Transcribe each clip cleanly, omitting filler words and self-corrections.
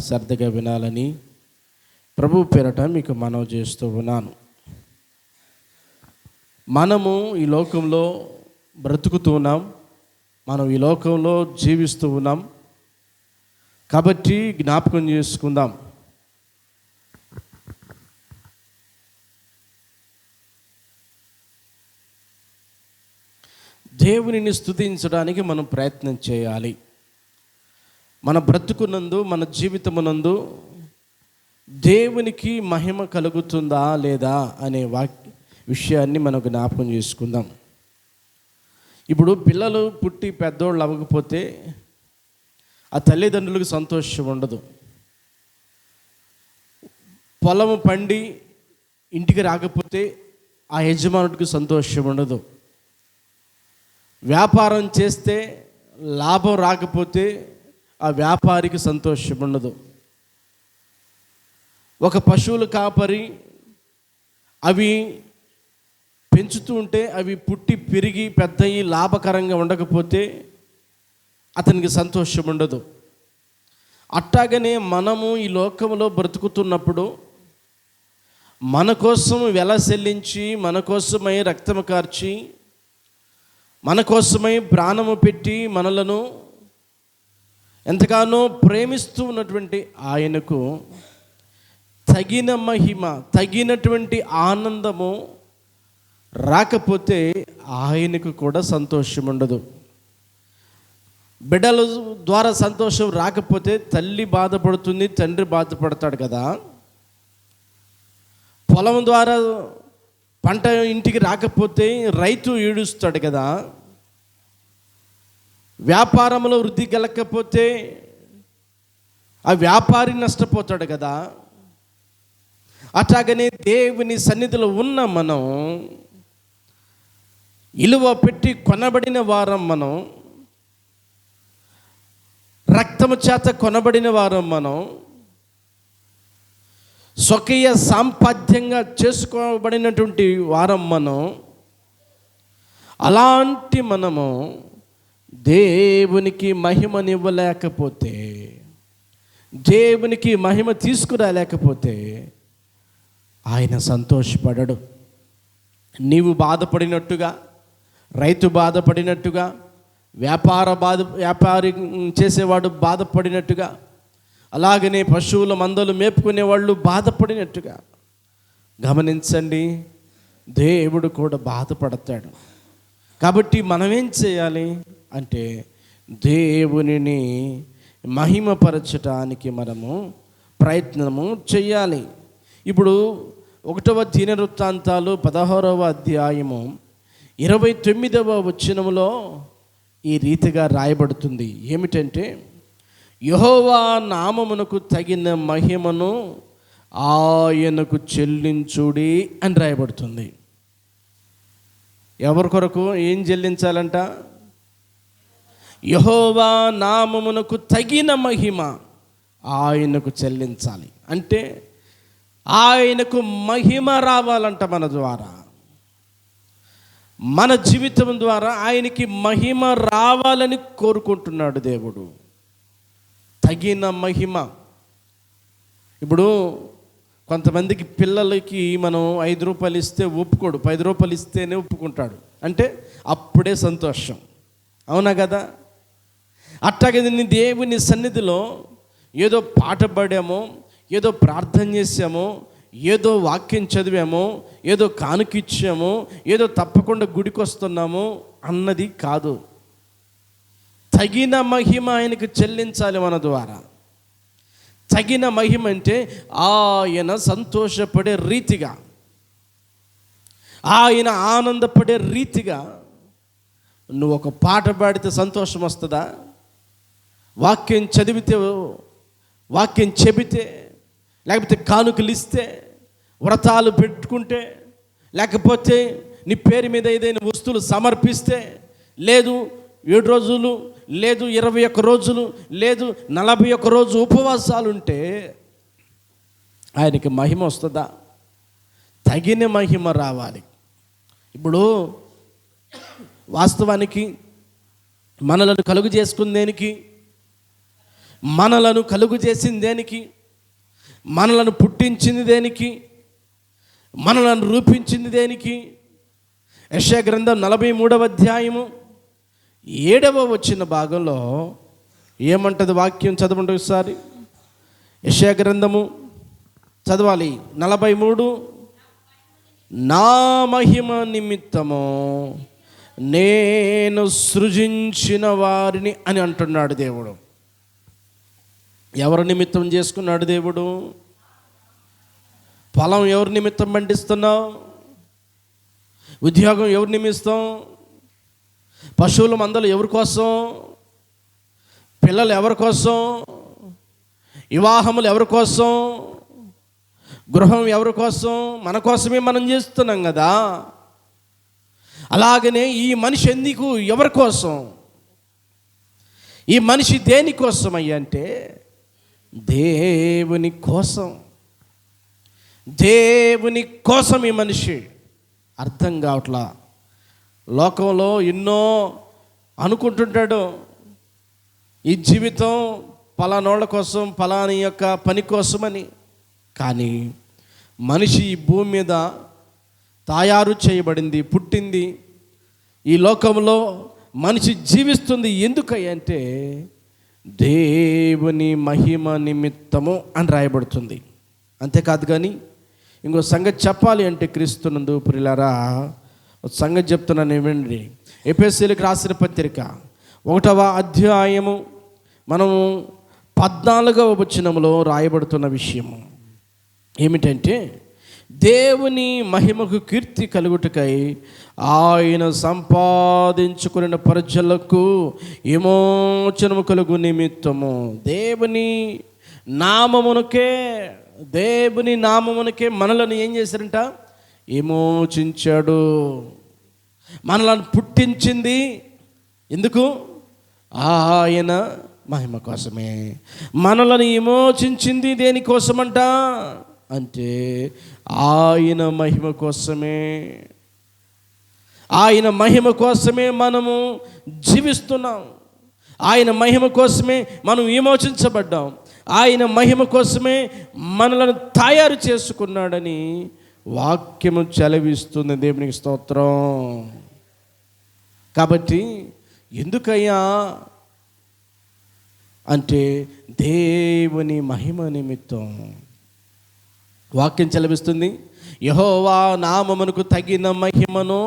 శ్రద్ధగా వినాలని ప్రభు పేరట మీకు మనవి చేస్తూ ఉన్నాను. మనము ఈ లోకంలో బ్రతుకుతూ ఉన్నాం, మనం ఈ లోకంలో జీవిస్తూ ఉన్నాం. కాబట్టి జ్ఞాపకం చేసుకుందాం, దేవునిని స్తుతించడానికి మనం ప్రయత్నం చేయాలి. మన బ్రతుకునందు, మన జీవితమునందు దేవునికి మహిమ కలుగుతుందా లేదా అనే విషయాన్ని మనం జ్ఞాపకం చేసుకుందాం. ఇప్పుడు పిల్లలు పుట్టి పెద్దోళ్ళు అవ్వకపోతే ఆ తల్లిదండ్రులకు సంతోషం ఉండదు. పొలము పండి ఇంటికి రాకపోతే ఆ యజమానుడికి సంతోషం ఉండదు. వ్యాపారం చేస్తే లాభం రాకపోతే ఆ వ్యాపారికి సంతోషం ఉండదు. ఒక పశువుల కాపరి అవి పెంచుతూ ఉంటే అవి పుట్టి పెరిగి పెద్దయి లాభకరంగా ఉండకపోతే అతనికి సంతోషం ఉండదు. అట్టాగనే మనము ఈ లోకంలో బ్రతుకుతున్నప్పుడు మన కోసం వెల చెల్లించి, మన కోసమై రక్తము కార్చి, మన కోసమై ప్రాణము పెట్టి మనలను ఎంతగానో ప్రేమిస్తూ ఉన్నటువంటి ఆయనకు తగిన మహిమ, తగినటువంటి ఆనందము రాకపోతే ఆయనకు కూడా సంతోషం ఉండదు. బిడ్డల ద్వారా సంతోషం రాకపోతే తల్లి బాధపడుతుంది, తండ్రి బాధపడతాడు కదా. పొలం ద్వారా పంట ఇంటికి రాకపోతే రైతు ఏడుస్తాడు కదా. వ్యాపారంలో వృద్ధి కలగకపోతే ఆ వ్యాపారి నష్టపోతాడు కదా. అట్లాగనే దేవుని సన్నిధిలో ఉన్న మనం ఇలువ పెట్టి కొనబడిన వారం, మనం రక్తము చేత కొనబడిన వారం, మనం స్వకీయ సాంపాద్యంగా చేసుకోబడినటువంటి వారం మనం. అలాంటి మనము దేవునికి మహిమనివ్వలేకపోతే, దేవునికి మహిమ తీసుకురాలేకపోతే ఆయన సంతోషపడడు. నీవు బాధపడినట్టుగా, రైతు బాధపడినట్టుగా, వ్యాపారి చేసేవాడు బాధపడినట్టుగా, అలాగనే పశువుల మందలు మేపుకునే వాళ్ళు బాధపడినట్టుగా గమనించండి, దేవుడు కూడా బాధపడతాడు. కాబట్టి మనం ఏం చేయాలి అంటే దేవునిని మహిమపరచటానికి మనము ప్రయత్నము చేయాలి. ఇప్పుడు 1వ దినవృత్తాంతాలు 16వ అధ్యాయము 29వ వచనములో ఈ రీతిగా రాయబడుతుంది. ఏమిటంటే, యెహోవా నామమునకు తగిన మహిమను ఆయనకు చెల్లించుడి అని రాయబడుతుంది. ఎవరి కొరకు ఏం చెల్లించాలంట? యెహోవా నామమునకు తగిన మహిమ ఆయనకు చెల్లించాలి. అంటే ఆయనకు మహిమ రావాలంట. మన ద్వారా, మన జీవితం ద్వారా ఆయనకి మహిమ రావాలని కోరుకుంటున్నాడు దేవుడు. తగిన మహిమ. ఇప్పుడు కొంతమందికి పిల్లలకి మనం 5 రూపాయలు ఇస్తే ఒప్పుకోడు, 10 రూపాయలు ఇస్తేనే ఒప్పుకుంటాడు. అంటే అప్పుడే సంతోషం. అవునా కదా? అట్లాగే దేవుని సన్నిధిలో ఏదో పాట పాడామో, ఏదో ప్రార్థన చేసామో, ఏదో వాక్యం చదివామో, ఏదో కానుకిచ్చామో, ఏదో తప్పకుండా గుడికి వస్తున్నామో అన్నది కాదు. తగిన మహిమ ఆయనకు చెల్లించాలి మన ద్వారా. తగిన మహిమ అంటే ఆయన సంతోషపడే రీతిగా, ఆయన ఆనందపడే రీతిగా. నువ్వు ఒక పాట పాడితే సంతోషం వస్తుందా? వాక్యం చదివితే, వాక్యం చెబితే, లేకపోతే కానుకలు ఇస్తే, వ్రతాలు పెట్టుకుంటే, లేకపోతే నీ పేరు మీద ఏదైనా వస్తువులు సమర్పిస్తే, లేదు 7 రోజులు, లేదు 21 రోజులు, లేదు 41 రోజు ఉపవాసాలు ఉంటే ఆయనకి మహిమ వస్తుందా? తగిన మహిమ రావాలి. ఇప్పుడు వాస్తవానికి మనలను కలుగు చేసుకునేనికి మనలను కలుగు చేసింది దేనికి? మనలను పుట్టించింది దేనికి? మనలను రూపించింది దేనికి? యెషయా గ్రంథం 43వ అధ్యాయము 7వ వచన భాగంలో ఏమంటది వాక్యం? చదవండి ఒకసారి. యెషయా గ్రంథము చదవాలి. 43, నా మహిమ నిమిత్తము నేను సృజించిన వారిని అని అంటున్నాడు దేవుడు. ఎవరి నిమిత్తం చేసుకున్నాడు దేవుడు? పొలం ఎవరి నిమిత్తం పండిస్తున్నావు? ఉద్యోగం ఎవరి నిమిత్తం? పశువుల మందలు ఎవరి కోసం? పిల్లలు ఎవరి కోసం? వివాహములు ఎవరి కోసం? గృహం ఎవరి కోసం? మన కోసమే మనం చేస్తున్నాం కదా. అలాగనే ఈ మనిషి ఎందుకు, ఎవరి కోసం? ఈ మనిషి దేనికోసం అయ్యా అంటే దేవుని కోసం. దేవుని కోసం ఈ మనిషి. అర్థం కావట్లా. లోకంలో ఎన్నో అనుకుంటుంటాడు, ఈ జీవితం పలానోళ్ళ కోసం, పలాని యొక్క పని కోసమని. కానీ మనిషి ఈ భూమి మీద తయారు చేయబడింది, పుట్టింది, ఈ లోకంలో మనిషి జీవిస్తుంది ఎందుకంటే దేవుని మహిమ నిమిత్తము అని రాయబడుతుంది. అంతేకాదు కానీ ఇంకో సంగతి చెప్పాలి అంటే, క్రీస్తునందు ప్రియులారా, సంగతి చెప్తున్నాను ఏమండి. ఎఫెసీయులకు రాసిన పత్రిక 1వ అధ్యాయము మనము 14వ వచనములో రాయబడుతున్న విషయము ఏమిటంటే, దేవుని మహిమకు కీర్తి కలుగుటకై ఆయన సంపాదించుకున్న ప్రజలకు విమోచనము కలుగు నిమిత్తము దేవుని నామమునకే మనలను ఏం చేశారంట? విమోచించాడు. మనలను పుట్టించింది ఎందుకు? ఆయన మహిమ కోసమే. మనలను విమోచించింది దేనికోసమంట అంటే ఆయన మహిమ కోసమే. ఆయన మహిమ కోసమే మనము జీవిస్తున్నాం. ఆయన మహిమ కోసమే మనం విమోచించబడ్డాం. ఆయన మహిమ కోసమే మనలను తయారు చేసుకున్నాడని వాక్యము చలవిస్తుంది. దేవునికి స్తోత్రం. కాబట్టి ఎందుకయ్యా అంటే దేవుని మహిమ నిమిత్తం. వాక్యం చలవిస్తుంది, యెహోవా నామమునకు తగిన మహిమను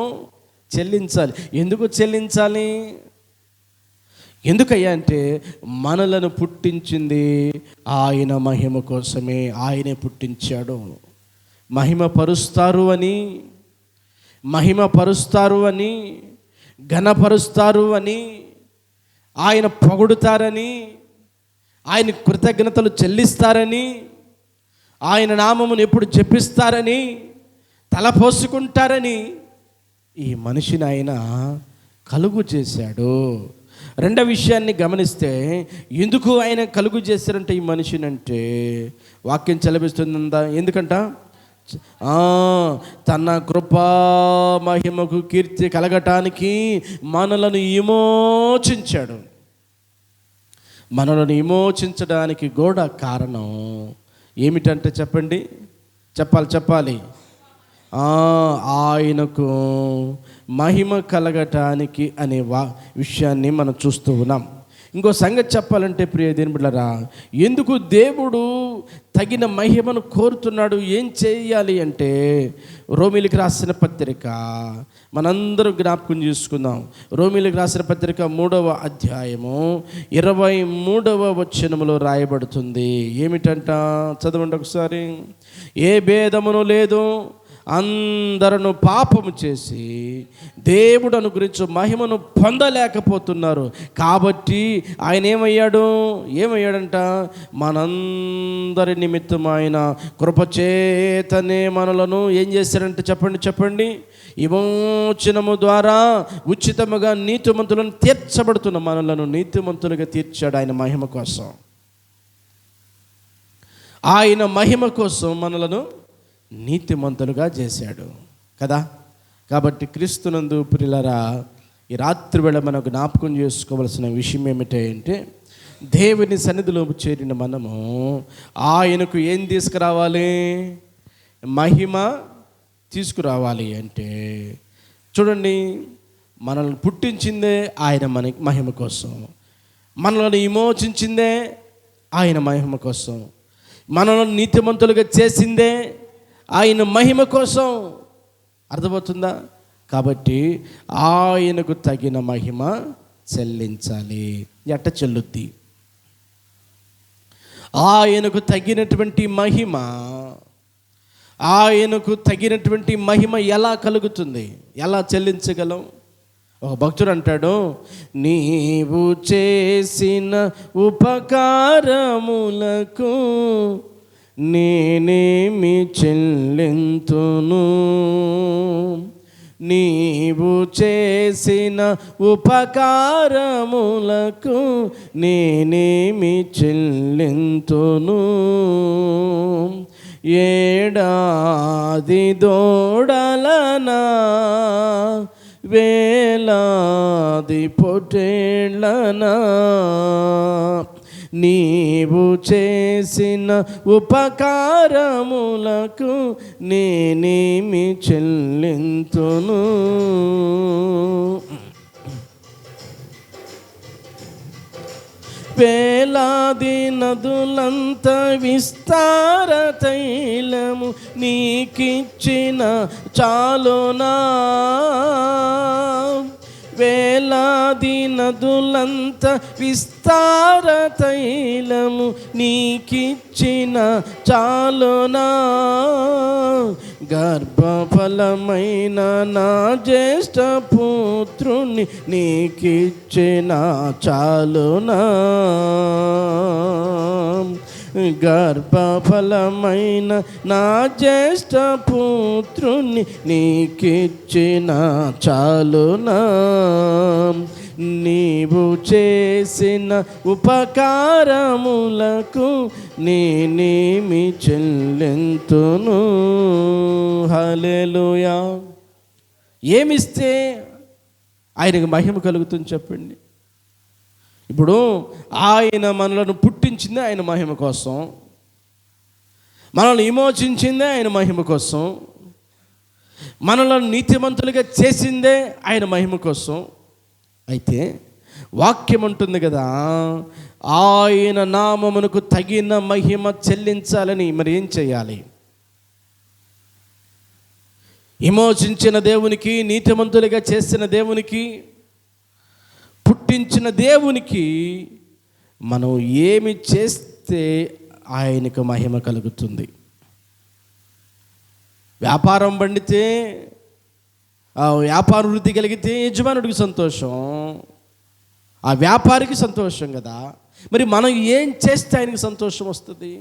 చెల్లించాలి. ఎందుకు చెల్లించాలి? ఎందుకయ్యా అంటే మనలను పుట్టించింది ఆయన మహిమ కోసమే. ఆయనే పుట్టించాడు. మహిమ పరుస్తారు అని, ఘనపరుస్తారు అని, ఆయన పొగుడుతారని, ఆయన కృతజ్ఞతలు చెల్లిస్తారని, ఆయన నామమును ఎప్పుడు జపిస్తారని, తలపోసుకుంటారని ఈ మనిషిని ఆయన కలుగు చేశాడు. రెండవ విషయాన్ని గమనిస్తే, ఎందుకు ఆయన కలుగు చేశారంటే ఈ మనిషిని అంటే వాక్యం చలవిస్తుందా? ఎందుకంట తన కృపా మహిమకు కీర్తి కలగటానికి మనలను విమోచించాడు. మనలను విమోచించడానికి కూడా కారణం ఏమిటంటే చెప్పాలి ఆయనకు మహిమ కలగటానికి అనే విషయాన్ని మనం చూస్తూ ఉన్నాం. ఇంకో సంగతి చెప్పాలంటే ప్రియ దేవుని బిడ్డలారా, ఎందుకు దేవుడు తగిన మహిమను కోరుతున్నాడు? ఏం చేయాలి అంటే రోమీయులకు రాసిన పత్రిక మనందరం జ్ఞాపకం చేసుకుందాం. రోమీయులకు రాసిన పత్రిక 3వ అధ్యాయము 23వ వచనములో రాయబడుతుంది. ఏమిటంట? చదవండి ఒకసారి. ఏ భేదమును లేదు, అందరూ పాపము చేసి దేవుడు అనుగ్రహించు మహిమను పొందలేకపోతున్నారు. కాబట్టి ఆయన ఏమయ్యాడంట? మనందరి నిమిత్తం ఆయన కృపచేతనే మనలను ఏం చేశారంటే చెప్పండి. విమోచనము ద్వారా ఉచితముగా నీతిమంతులను తీర్చబడుతున్న మనలను నీతిమంతులుగా తీర్చాడు ఆయన మహిమ కోసం. ఆయన మహిమ కోసం మనలను నీతిమంతులుగా చేశాడు కదా. కాబట్టి క్రీస్తునందు ప్రియులారా, ఈ రాత్రి వేళ మనం జ్ఞాపకం చేసుకోవలసిన విషయం ఏమిటంటే, దేవుని సన్నిధిలో చేరిన మనము ఆయనకు ఏం తీసుకురావాలి? మహిమ తీసుకురావాలి. అంటే చూడండి, మనల్ని పుట్టించిందే ఆయన మనకి మహిమ కోసం, మనల్ని విమోచించిందే ఆయన మహిమ కోసం, మనల్ని నీతిమంతులుగా చేసిందే ఆయన మహిమ కోసం. అర్థమవుతుందా? కాబట్టి ఆయనకు తగిన మహిమ చెల్లించాలి. ఎట్ట చెల్లుద్ది? ఆయనకు తగినటువంటి మహిమ, ఆయనకు తగినటువంటి మహిమ ఎలా కలుగుతుంది? ఎలా చెల్లించగలం? ఒక భక్తుడు అంటాడు, నీవు చేసిన ఉపకారములకు నేనేమి చెల్లింతును, నీవు చేసిన ఉపకారములకు నేనేమి చెల్లింతును, ఏడాది దూడలనా వేలాది పొట్టేళ్ళనా నీవు చేసిన ఉపకారములకు నేనేమి చెల్లింతును. వేలాది నదులంత విస్తార తైలము నీకిచ్చిన చాలునా, వేలాది నదులంత విస్తార తైలము నీకిచ్చిన చాలునా, గర్భఫలమైన నా జ్యేష్ఠ పుత్రుని నీకిచ్చిన చాలునా, గర్భఫలమైన నా జ్యేష్ఠ పుత్రుని నీకిచ్చిన చాలునా, నీవు చేసిన ఉపకారములకు నేనేమి చెల్లింతును. హల్లెలూయా. ఏమిస్తే ఆయనకు మహిమ కలుగుతుంది చెప్పండి? ఇప్పుడు ఆయన మనలను పుట్టించిందే ఆయన మహిమ కోసం, మనల్ని విమోచించిందే ఆయన మహిమ కోసం, మనలను నీతిమంతులుగా చేసిందే ఆయన మహిమ కోసం. అయితే వాక్యం ఉంటుంది కదా, ఆయన నామమునకు తగిన మహిమ చెల్లించాలని. మరి ఏం చేయాలి? విమోచించిన దేవునికి, నీతిమంతులుగా చేసిన దేవునికి, పుట్టించిన దేవునికి మనం ఏమి చేస్తే ఆయనకు మహిమ కలుగుతుంది? వ్యాపారం పండితే, ఆ వ్యాపార వృద్ధి కలిగితే యజమానుడికి సంతోషం, ఆ వ్యాపారికి సంతోషం కదా. మరి మనం ఏం చేస్తే ఆయనకి సంతోషం వస్తుంది?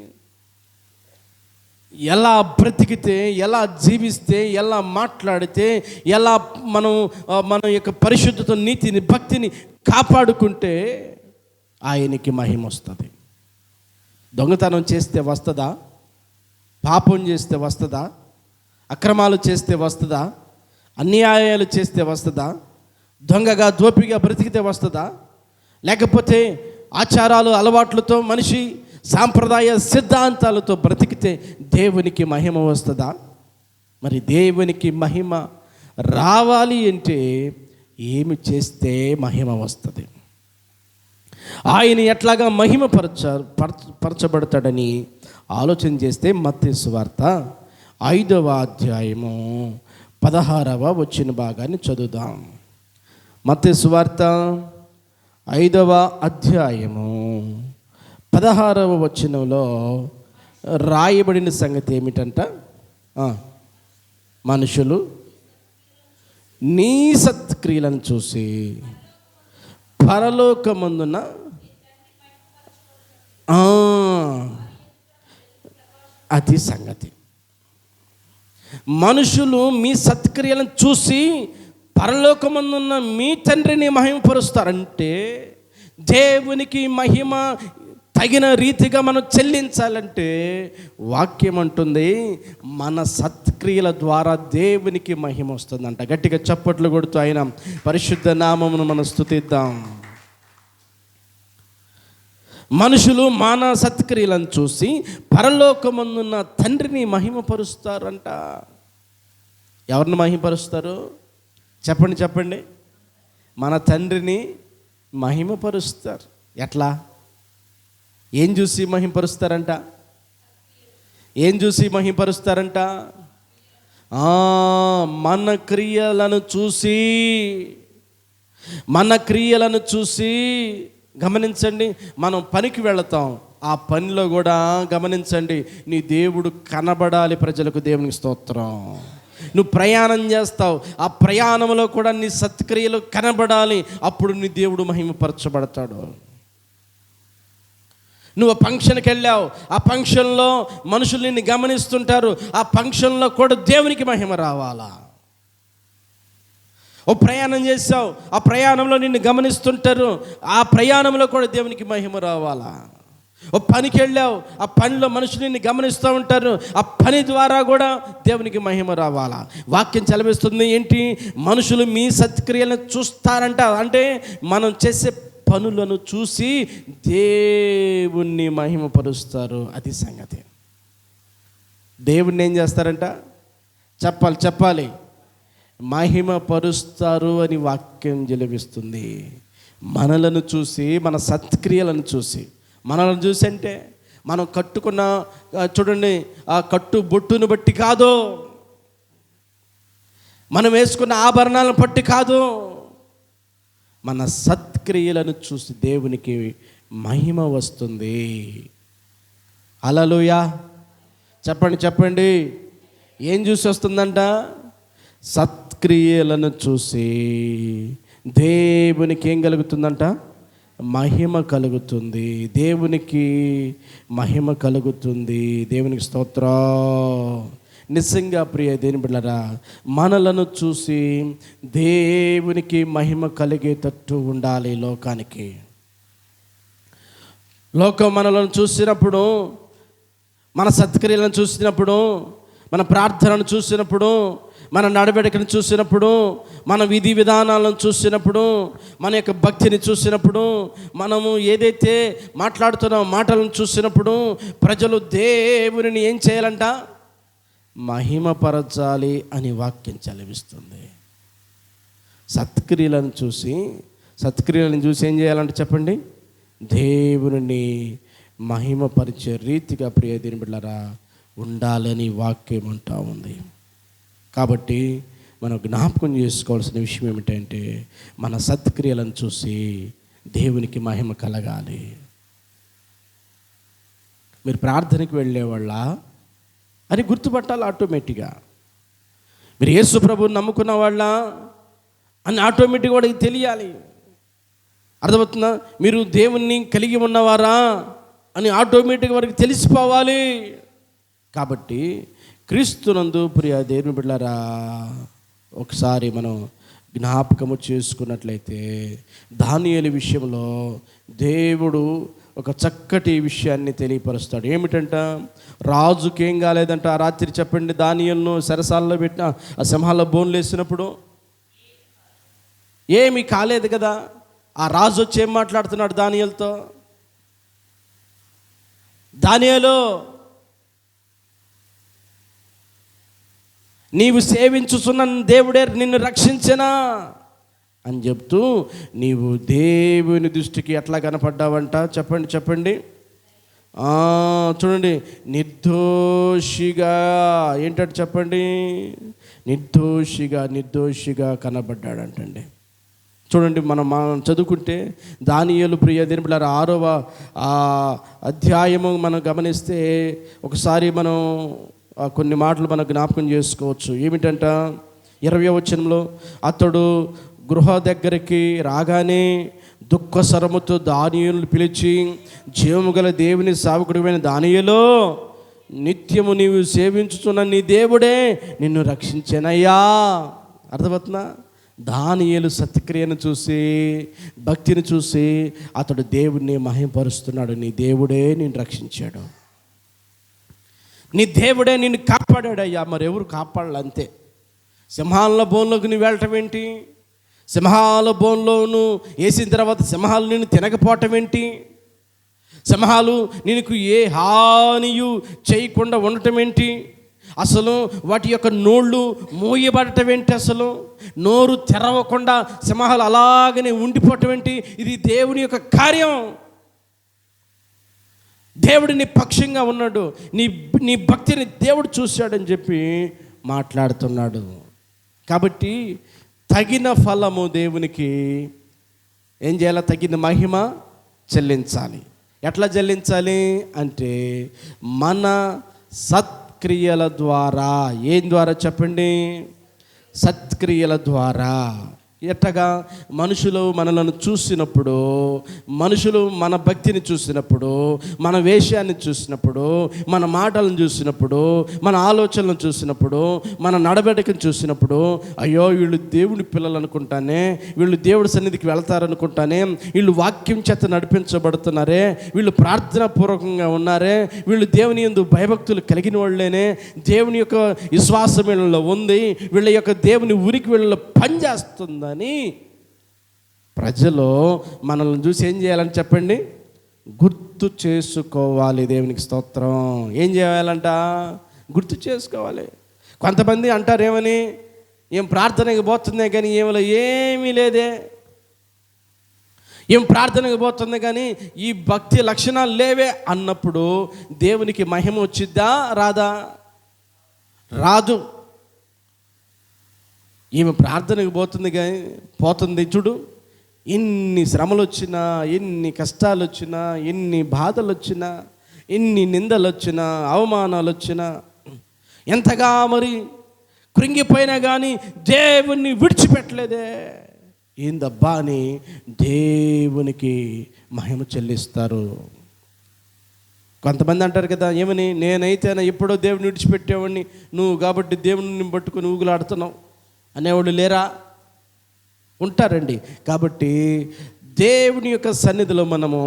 ఎలా బ్రతికితే, ఎలా జీవిస్తే, ఎలా మాట్లాడితే, ఎలా మన యొక్క పరిశుద్ధత, నీతిని, భక్తిని కాపాడుకుంటే ఆయనకి మహిమ వస్తుంది. దొంగతనం చేస్తే వస్తుందా? పాపం చేస్తే వస్తుందా? అక్రమాలు చేస్తే వస్తుందా? అన్యాయాలు చేస్తే వస్తుందా? దొంగగా దోపిగా బ్రతికితే వస్తుందా? లేకపోతే ఆచారాలు అలవాట్లతో మనిషి సాంప్రదాయ సిద్ధాంతాలతో బ్రతికితే దేవునికి మహిమ వస్తుందా? మరి దేవునికి మహిమ రావాలి అంటే ఏమి చేస్తే మహిమ వస్తుంది? ఆయన ఎట్లాగా మహిమ పరచబడతాడని ఆలోచన చేస్తే మత్తయి సువార్త 5వ అధ్యాయము 16వ వచ్చిన భాగాన్ని చదువుదాం. మత్తయి సువార్త 5వ అధ్యాయము 16వ వచనంలో రాయబడిన సంగతి ఏమిటంట? మనుషులు నీ సత్క్రియలను చూసి పరలోకమందున అది సంగతి. మనుషులు మీ సత్క్రియలను చూసి పరలోకమందున్న మీ తండ్రిని మహిమపరుస్తారంటే, దేవునికి మహిమ తగిన రీతిగా మనం చెల్లించాలంటే వాక్యం అంటుంది మన సత్క్రియల ద్వారా దేవునికి మహిమ వస్తుందంట. గట్టిగా చప్పట్లు కొడుతూ ఆయన పరిశుద్ధ నామమును మనం స్తుతిద్దాం. మనుషులు మానవ సత్క్రియలను చూసి పరలోకమందున్న తండ్రిని మహిమపరుస్తారంట. ఎవరిని మహిమపరుస్తారు? చెప్పండి చెప్పండి. మన తండ్రిని మహిమపరుస్తారు. ఎట్లా? ఏం చూసి మహిమపరుస్తారంట? ఏం చూసి మహిమపరుస్తారంట? మన క్రియలను చూసి, మన క్రియలను చూసి. గమనించండి, మనం పనికి వెళతాం, ఆ పనిలో కూడా గమనించండి, నీ దేవుడు కనబడాలి ప్రజలకు. దేవునికి స్తోత్రం. నువ్వు ప్రయాణం చేస్తావు, ఆ ప్రయాణంలో కూడా నీ సత్క్రియలు కనబడాలి. అప్పుడు నీ దేవుడు మహిమపరచబడతాడు. నువ్వు ఫంక్షన్కి వెళ్ళావు, ఆ ఫంక్షన్లో మనుషులు నిన్ను గమనిస్తుంటారు, ఆ ఫంక్షన్లో కూడా దేవునికి మహిమ రావాలా. ఓ ప్రయాణం చేసావు, ఆ ప్రయాణంలో నిన్ను గమనిస్తుంటారు, ఆ ప్రయాణంలో కూడా దేవునికి మహిమ రావాలా. ఓ పనికి వెళ్ళావు, ఆ పనిలో మనుషులు నిన్ను గమనిస్తూ ఉంటారు, ఆ పని ద్వారా కూడా దేవునికి మహిమ రావాలా. వాక్యం చదివిస్తుంది ఏంటి? మనుషులు మీ సత్క్రియలను చూస్తారంట. అంటే మనం చేసే పనులను చూసి దేవుణ్ణి మహిమపరుస్తారు. అది సంగతి. దేవుణ్ణి ఏం చేస్తారంట? చెప్పాలి. మహిమపరుస్తారు అని వాక్యం జలవిస్తుంది. మనలను చూసి, మన సత్క్రియలను చూసి. మనల్ని చూసి అంటే మనం కట్టుకున్న, చూడండి, ఆ కట్టు బొట్టును బట్టి కాదు, మనం వేసుకున్న ఆభరణాలను బట్టి కాదు, మన సత్క్రియలను చూసి దేవునికి మహిమ వస్తుంది. హల్లెలూయా. చెప్పండి. ఏం చూసి వస్తుందంట? సత్క్రియలను చూసి దేవునికి ఏం కలుగుతుందంట? మహిమ కలుగుతుంది. దేవునికి మహిమ కలుగుతుంది. దేవునికి స్తోత్రం. నిజంగా ప్రియ దేవుని బిడ్డలారా, మనలను చూసి దేవునికి మహిమ కలిగేటట్టు ఉండాలి లోకానికి. లోకం మనలను చూసినప్పుడు, మన సత్క్రియలను చూసినప్పుడు, మన ప్రార్థనను చూసినప్పుడు, మన నడవడికను చూసినప్పుడు, మన విధి విధానాలను చూసినప్పుడు, మన యొక్క భక్తిని చూసినప్పుడు, మనము ఏదైతే మాట్లాడుతున్న మాటలను చూసినప్పుడు ప్రజలు దేవునిని ఏం చేయాలంట? మహిమపరచాలి అని వాక్యం చదివిస్తుంది. సత్క్రియలను చూసి ఏం చేయాలంటే చెప్పండి? దేవుని మహిమపరిచే రీతిగా ప్రియ దేవుని బిడ్డలారా ఉండాలని వాక్యం అంటా ఉంది. కాబట్టి మనం జ్ఞాపకం చేసుకోవాల్సిన విషయం ఏమిటంటే, మన సత్క్రియలను చూసి దేవునికి మహిమ కలగాలి. మీరు ప్రార్థనకి వెళ్ళేవాళ్ళ అని గుర్తుపట్టాలి ఆటోమేటిక్గా. మీరు యేసు ప్రభువుని నమ్ముకున్న వాళ్ళ అని ఆటోమేటిక్గా వాడికి తెలియాలి. అర్థమవుతుందా? మీరు దేవుణ్ణి కలిగి ఉన్నవారా అని ఆటోమేటిక్గా వారికి తెలిసిపోవాలి. కాబట్టి క్రీస్తునందు ప్రియ దేవుని బిడ్డలారా, ఒకసారి మనం జ్ఞాపకము చేసుకున్నట్లయితే, దానియేలు విషయంలో దేవుడు ఒక చక్కటి విషయాన్ని తెలియపరుస్తాడు. ఏమిటంట? రాజుకి ఏం కాలేదంట ఆ రాత్రి. చెప్పండి. దానియేలును సరసాలలో పెట్టిన ఆ సింహాల బోన్లు వేసినప్పుడు ఏమీ కాలేదు కదా. ఆ రాజు వచ్చి ఏం మాట్లాడుతున్నాడు దానియేలుతో? దానియేలు, నీవు సేవించుచున్న దేవుడే నిన్ను రక్షించనా అని చెప్తూ, నీవు దేవుని దృష్టికి ఎట్లా కనపడ్డావంట? చెప్పండి. చూడండి, నిర్దోషిగా. ఏంటంటే చెప్పండి? నిర్దోషిగా కనబడ్డాడంటండి. చూడండి, మనం చదువుకుంటే దానియేలు ప్రియ దేవుని బిడ్డలారా 6వ అధ్యాయము మనం గమనిస్తే ఒకసారి మనం కొన్ని మాటలు మనం జ్ఞాపకం చేసుకోవచ్చు. ఏమిటంట? 20వ వచనంలో, అతడు గృహ దగ్గరికి రాగానే దుఃఖ స్వరముతో దానియేలును పిలిచి, జీవము గల దేవుని సేవకుడివైన దానియేలో, నిత్యము నీవు సేవించుతున్న నీ దేవుడే నిన్ను రక్షించెనయ్యా. అర్థమవుతుందా? దానియేలు సత్క్రియను చూసి, భక్తిని చూసి అతడు దేవుడిని మహిమపరుస్తున్నాడు. నీ దేవుడే నిన్ను రక్షించాడు, నీ దేవుడే నిన్ను కాపాడాడయ్యా. మరెవరు కాపాడాలంతే. సింహాల బోన్లోకి నువ్వు వెళ్ళటం ఏంటి? సింహాల బోన్లోను వేసిన తర్వాత సింహాలు నిన్ను తినకపోవటం ఏంటి? సింహాలు నీకు ఏ హానియు చేయకుండా ఉండటం ఏంటి? అసలు వాటి యొక్క నోళ్ళు మోయబడటం ఏంటి? అసలు నోరు తెరవకుండా సింహాలు అలాగనే ఉండిపోవటం ఏంటి? ఇది దేవుని యొక్క కార్యం. దేవుడు నీ పక్షంగా ఉన్నాడు, నీ భక్తిని దేవుడు చూశాడని చెప్పి మాట్లాడుతున్నాడు. కాబట్టి తగిన ఫలము దేవునికి ఏం చేయాలి? తగిన మహిమ చెల్లించాలి. ఎట్లా చెల్లించాలి అంటే మన సత్క్రియల ద్వారా. ఏం ద్వారా చెప్పండి? సత్క్రియల ద్వారా. ఎట్టగా? మనుషులు మనలను చూసినప్పుడు, మనుషులు మన భక్తిని చూసినప్పుడు, మన వేషాన్ని చూసినప్పుడు, మన మాటలను చూసినప్పుడు, మన ఆలోచనలను చూసినప్పుడు, మన నడవడికను చూసినప్పుడు, అయ్యో వీళ్ళు దేవుని పిల్లలు అనుకుంటానే, వీళ్ళు దేవుడి సన్నిధికి వెళ్తారనుకుంటానే, వీళ్ళు వాక్యం చేత నడిపించబడుతున్నారే, వీళ్ళు ప్రార్థనా పూర్వకంగా ఉన్నారే, వీళ్ళు దేవుని యందు భయభక్తులు కలిగిన వాళ్ళేనే, దేవుని యొక్క విశ్వాసం వీళ్ళలో ఉంది, వీళ్ళ యొక్క దేవుని ఉనికి వీళ్ళలో పనిచేస్తుందని ప్రజలు మనల్ని చూసి ఏం చేయాలని చెప్పండి? గుర్తు చేసుకోవాలి. దేవునికి స్తోత్రం. ఏం చేయాలంట? గుర్తు చేసుకోవాలి. కొంతమంది అంటారు ఏమని? ఏం ప్రార్థనకి పోతుందే కానీ ఏమో ఏమీ లేదే, ఏం ప్రార్థనకి పోతుంది కానీ ఈ భక్తి లక్షణాలు లేవే అన్నప్పుడు దేవునికి మహిమ వచ్చిద్దా? రాదా? రాదు. ఈమె ప్రార్థనకు పోతుంది చూడు, ఎన్ని శ్రమలు వచ్చినా, ఎన్ని కష్టాలు వచ్చినా, ఎన్ని బాధలు వచ్చినా, ఎన్ని నిందలు వచ్చినా, అవమానాలు వచ్చినా, ఎంతగా మరి కృంగిపోయినా కానీ దేవుణ్ణి విడిచిపెట్టలేదే. ఏందబ్బా అని దేవునికి మహిమ చెల్లిస్తారు. కొంతమంది అంటారు కదా, ఏమని? నేనైతే ఎప్పుడో దేవుని విడిచిపెట్టేవాడిని, నువ్వు కాబట్టి దేవుని పట్టుకుని ఊగులాడుతున్నావు అనేవాళ్ళు లేరా? ఉంటారండి. కాబట్టి దేవుని యొక్క సన్నిధిలో మనము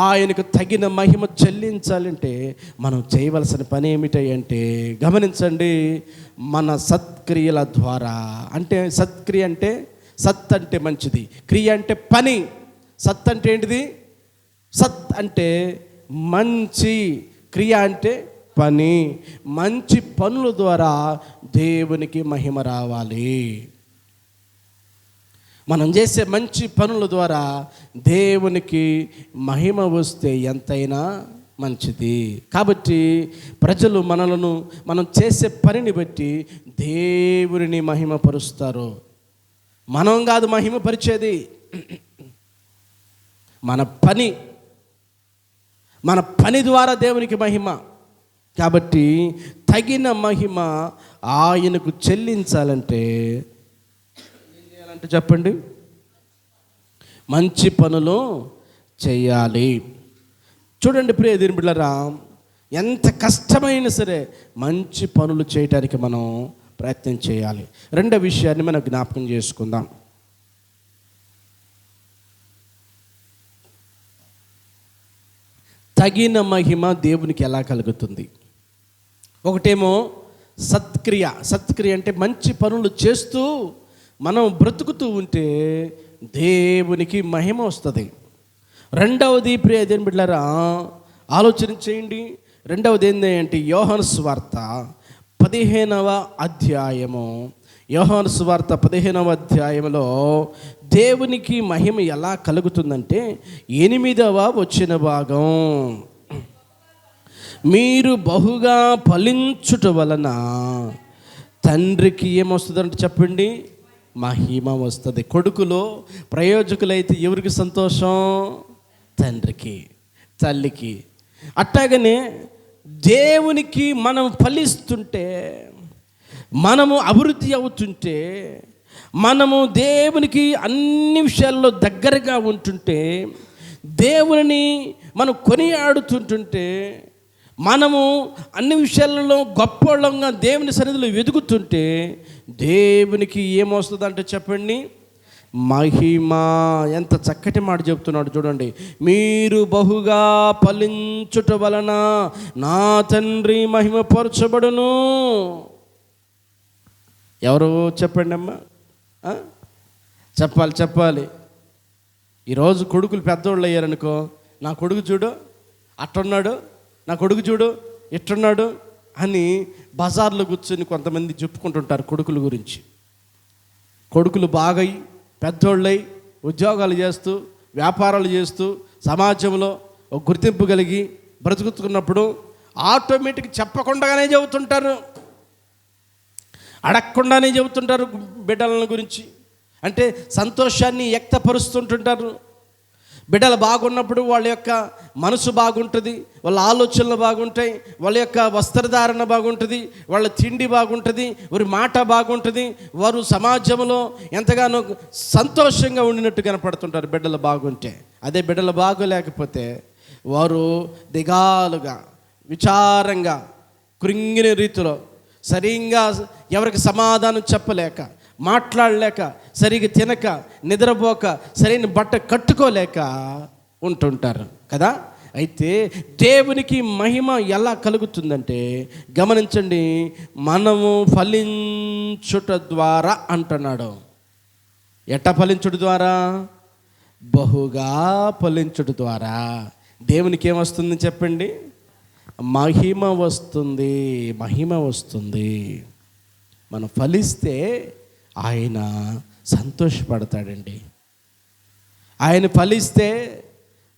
ఆయనకు తగిన మహిమ చెల్లించాలంటే మనం చేయవలసిన పని ఏమిటంటే, గమనించండి, మన సత్క్రియల ద్వారా. అంటే సత్క్రియ అంటే, సత్ అంటే మంచిది, క్రియ అంటే పని. సత్ అంటే ఏంటిది? సత్ అంటే మంచి, క్రియ అంటే పని. మంచి పనుల ద్వారా దేవునికి మహిమ రావాలి. మనం చేసే మంచి పనుల ద్వారా దేవునికి మహిమ వస్తే ఎంతైనా మంచిది. కాబట్టి ప్రజలు మనం చేసే పనిని బట్టి దేవుని మహిమపరుస్తారు. మనం కాదు మహిమపరిచేది, మన పని ద్వారా దేవునికి మహిమ. కాబట్టి తగిన మహిమ ఆయనకు చెల్లించాలంటే ఏం చేయాలంటే చెప్పండి? మంచి పనులు చేయాలి. చూడండి ప్రియ దేవుని బిడ్డలారా, ఎంత కష్టమైనా సరే మంచి పనులు చేయటానికి మనం ప్రయత్నం చేయాలి. రెండో విషయాన్ని మనం జ్ఞాపకం చేసుకుందాం. తగిన మహిమ దేవునికి ఎలా కలుగుతుంది? ఒకటేమో సత్క్రియ అంటే మంచి పనులు చేస్తూ మనం బ్రతుకుతూ ఉంటే దేవునికి మహిమ వస్తుంది. రెండవది ప్రియ దేవుని బిడ్డలారా, ఆలోచన చేయండి. రెండవది ఏంటంటే యోహాను సువార్త 15వ అధ్యాయము. యోహాను సువార్త 15వ అధ్యాయంలో దేవునికి మహిమ ఎలా కలుగుతుందంటే 8వ వచ్చిన భాగం, మీరు బహుగా ఫలించుట వలన తండ్రికి ఏమొస్తుందంటే చెప్పండి? మహిమ వస్తుంది. కొడుకులో ప్రయోజకులైతే ఎవరికి సంతోషం? తండ్రికి, తల్లికి. అట్లాగనే దేవునికి మనం ఫలిస్తుంటే, మనము అభివృద్ధి అవుతుంటే, మనము దేవునికి అన్ని విషయాల్లో దగ్గరగా ఉంటుంటే, దేవుని మనం కొనియాడుతుంటుంటే, మనము అన్ని విషయాలలో గొప్పవాళ్ళంగా దేవుని సన్నిధిలో వెతుకుతుంటే దేవునికి ఏమొస్తుందంటే చెప్పండి? మహిమ. ఎంత చక్కటి మాట చెప్తున్నాడు చూడండి. మీరు బహుగా ఫలించుట వలన నా తండ్రి మహిమపరచబడును. ఎవరు చెప్పండి అమ్మా? చెప్పాలి. ఈరోజు కొడుకులు పెద్దోళ్ళు అయ్యారనుకో, నా కొడుకు చూడు అట్టున్నాడు, నా కొడుకు చూడు ఇట్టున్నాడు అని బజార్లో కూర్చొని కొంతమంది చెప్పుకుంటుంటారు కొడుకుల గురించి. కొడుకులు బాగై పెద్దోళ్ళై ఉద్యోగాలు చేస్తూ వ్యాపారాలు చేస్తూ సమాజంలో ఒక గుర్తింపు కలిగి బ్రతుకుతున్నప్పుడు ఆటోమేటిక్ చెప్పకుండానే చెబుతుంటారు, అడగకుండానే చెబుతుంటారు బిడ్డల గురించి. అంటే సంతోషాన్ని వ్యక్తపరుస్తుంటుంటారు. బిడ్డలు బాగున్నప్పుడు వాళ్ళ యొక్క మనసు బాగుంటుంది, వాళ్ళ ఆలోచనలు బాగుంటాయి, వాళ్ళ యొక్క వస్త్రధారణ బాగుంటుంది, వాళ్ళ తిండి బాగుంటుంది, వారి మాట బాగుంటుంది, వారు సమాజంలో ఎంతగానో సంతోషంగా ఉండినట్టు కనపడుతుంటారు బిడ్డలు బాగుంటే. అదే బిడ్డలు బాగోలేకపోతే వారు దిగాలుగా విచారంగా కృంగిన రీతిలో సరిగ్గా ఎవరికి సమాధానం చెప్పలేక, మాట్లాడలేక, సరిగ్గా తినక, నిద్రపోక, సరైన బట్ట కట్టుకోలేక ఉంటుంటారు కదా. అయితే దేవునికి మహిమ ఎలా కలుగుతుందంటే గమనించండి, మనము ఫలించుట ద్వారా అంటున్నాడు. ఎట్ట ఫలించుట ద్వారా? బహుగా ఫలించుట ద్వారా. దేవునికి ఏమొస్తుంది చెప్పండి? మహిమ వస్తుంది, మహిమ వస్తుంది. మనం ఫలిస్తే ఆయన సంతోషపడతాడండి. ఆయన ఫలిస్తే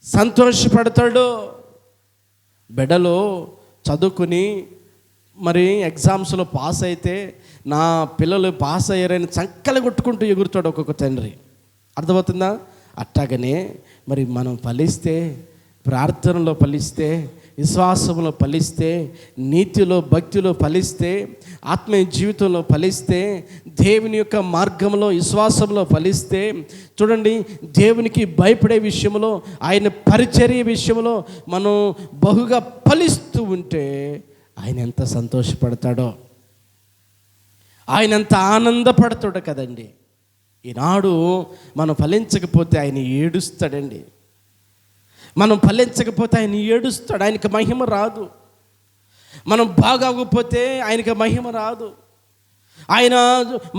సంతోషపడతాడు. బిడ్డలు చదువుకుని మరి ఎగ్జామ్స్లో పాస్ అయితే నా పిల్లలు పాస్ అయ్యారని చంకలు కొట్టుకుంటూ ఎగురుతాడు ఒక్కొక్క తండ్రి. అర్థమవుతుందా? అట్టాగనే మరి మనం ఫలిస్తే, ప్రార్థనలో ఫలిస్తే, విశ్వాసంలో ఫలిస్తే, నీతిలో భక్తిలో ఫలిస్తే, ఆత్మీయ జీవితంలో ఫలిస్తే, దేవుని యొక్క మార్గంలో విశ్వాసంలో ఫలిస్తే, చూడండి దేవునికి భయపడే విషయంలో, ఆయన పరిచర్య విషయంలో మనం బహుగా ఫలిస్తూ ఉంటే ఆయన ఎంత సంతోషపడతాడో, ఆయన ఎంత ఆనందపడతాడో కదండి. ఈనాడు మనం ఫలించకపోతే ఆయన ఏడుస్తాడండి. మనం ఫలించకపోతే ఆయన ఏడుస్తాడు, ఆయనకి మహిమ రాదు. మనం బాగోకపోతే ఆయనకి మహిమ రాదు.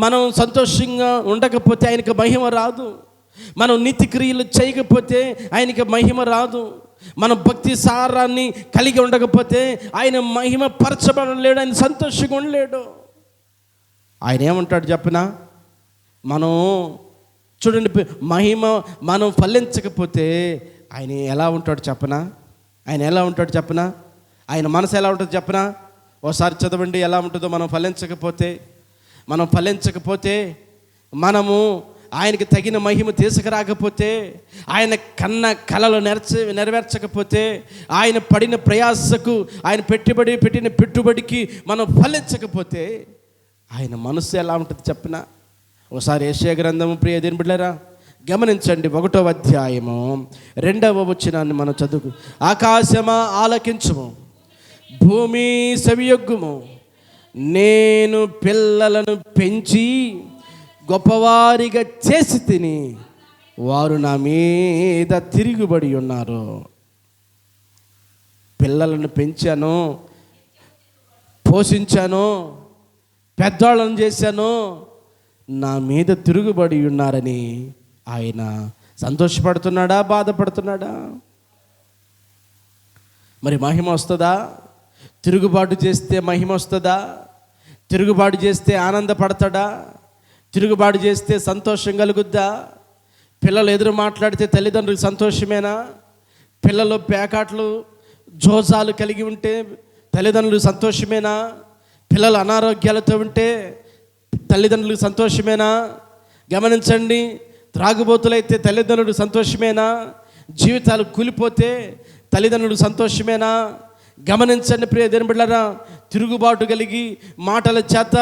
మనం సంతోషంగా ఉండకపోతే ఆయనకి మహిమ రాదు. మనం నీతి క్రియలు చేయకపోతే ఆయనకి మహిమ రాదు. మనం భక్తి సారాన్ని కలిగి ఉండకపోతే ఆయన మహిమ పరచబడలేడు, ఆయన సంతోషంగా ఉండలేడు. ఆయన ఏమంటాడు చెప్పనా? మనం చూడండి, మహిమ మనం ఫలించకపోతే ఆయన ఎలా ఉంటాడు చెప్పనా? ఆయన ఎలా ఉంటాడు చెప్పనా? ఆయన మనసు ఎలా ఉంటుందో చెప్పనా? ఒకసారి చదవండి ఎలా ఉంటుందో. మనం ఫలించకపోతే మనము ఆయనకి తగిన మహిమ తీసుకురాకపోతే, ఆయన కన్న కలలు నెరవేర్చకపోతే, ఆయన పడిన ప్రయాసకు, ఆయన పెట్టిన పెట్టుబడికి మనం ఫలించకపోతే ఆయన మనసు ఎలా ఉంటుంది చెప్పనా? ఒకసారి యెషయా గ్రంథము ప్రియ దేవుని బిడ్డలారా గమనించండి. 1వ అధ్యాయము 2వ వచనాన్ని మనం చదువు. ఆకాశమా ఆలకించుము, భూమి సెవియొగ్గుము, నేను పిల్లలను పెంచి గొప్పవారిగా చేసి తిని వారు నా మీద తిరుగుబడి ఉన్నారు. పిల్లలను పెంచాను, పోషించాను, పెద్దవాళ్ళను చేశాను, నా మీద తిరుగుబడి ఉన్నారని ఆయన సంతోషపడుతున్నాడా, బాధపడుతున్నాడా? మరి మహిమ వస్తుందా? తిరుగుబాటు చేస్తే మహిమ వస్తుందా? తిరుగుబాటు చేస్తే ఆనందపడతాడా? తిరుగుబాటు చేస్తే సంతోషం కలుగుద్దా? పిల్లలు ఎదురు మాట్లాడితే తల్లిదండ్రులకు సంతోషమేనా? పిల్లలు పేకాట్లు జోజాలు కలిగి ఉంటే తల్లిదండ్రులకు సంతోషమేనా? పిల్లలు అనారోగ్యాలతో ఉంటే తల్లిదండ్రులకు సంతోషమేనా? గమనించండి, త్రాగుబోతులైతే తల్లిదండ్రులకు సంతోషమేనా? జీవితాలు కూలిపోతే తల్లిదండ్రులకు సంతోషమేనా? గమనించండి ప్రియ దేవుని బిడ్డలారా, తిరుగుబాటు కలిగి మాటల చేత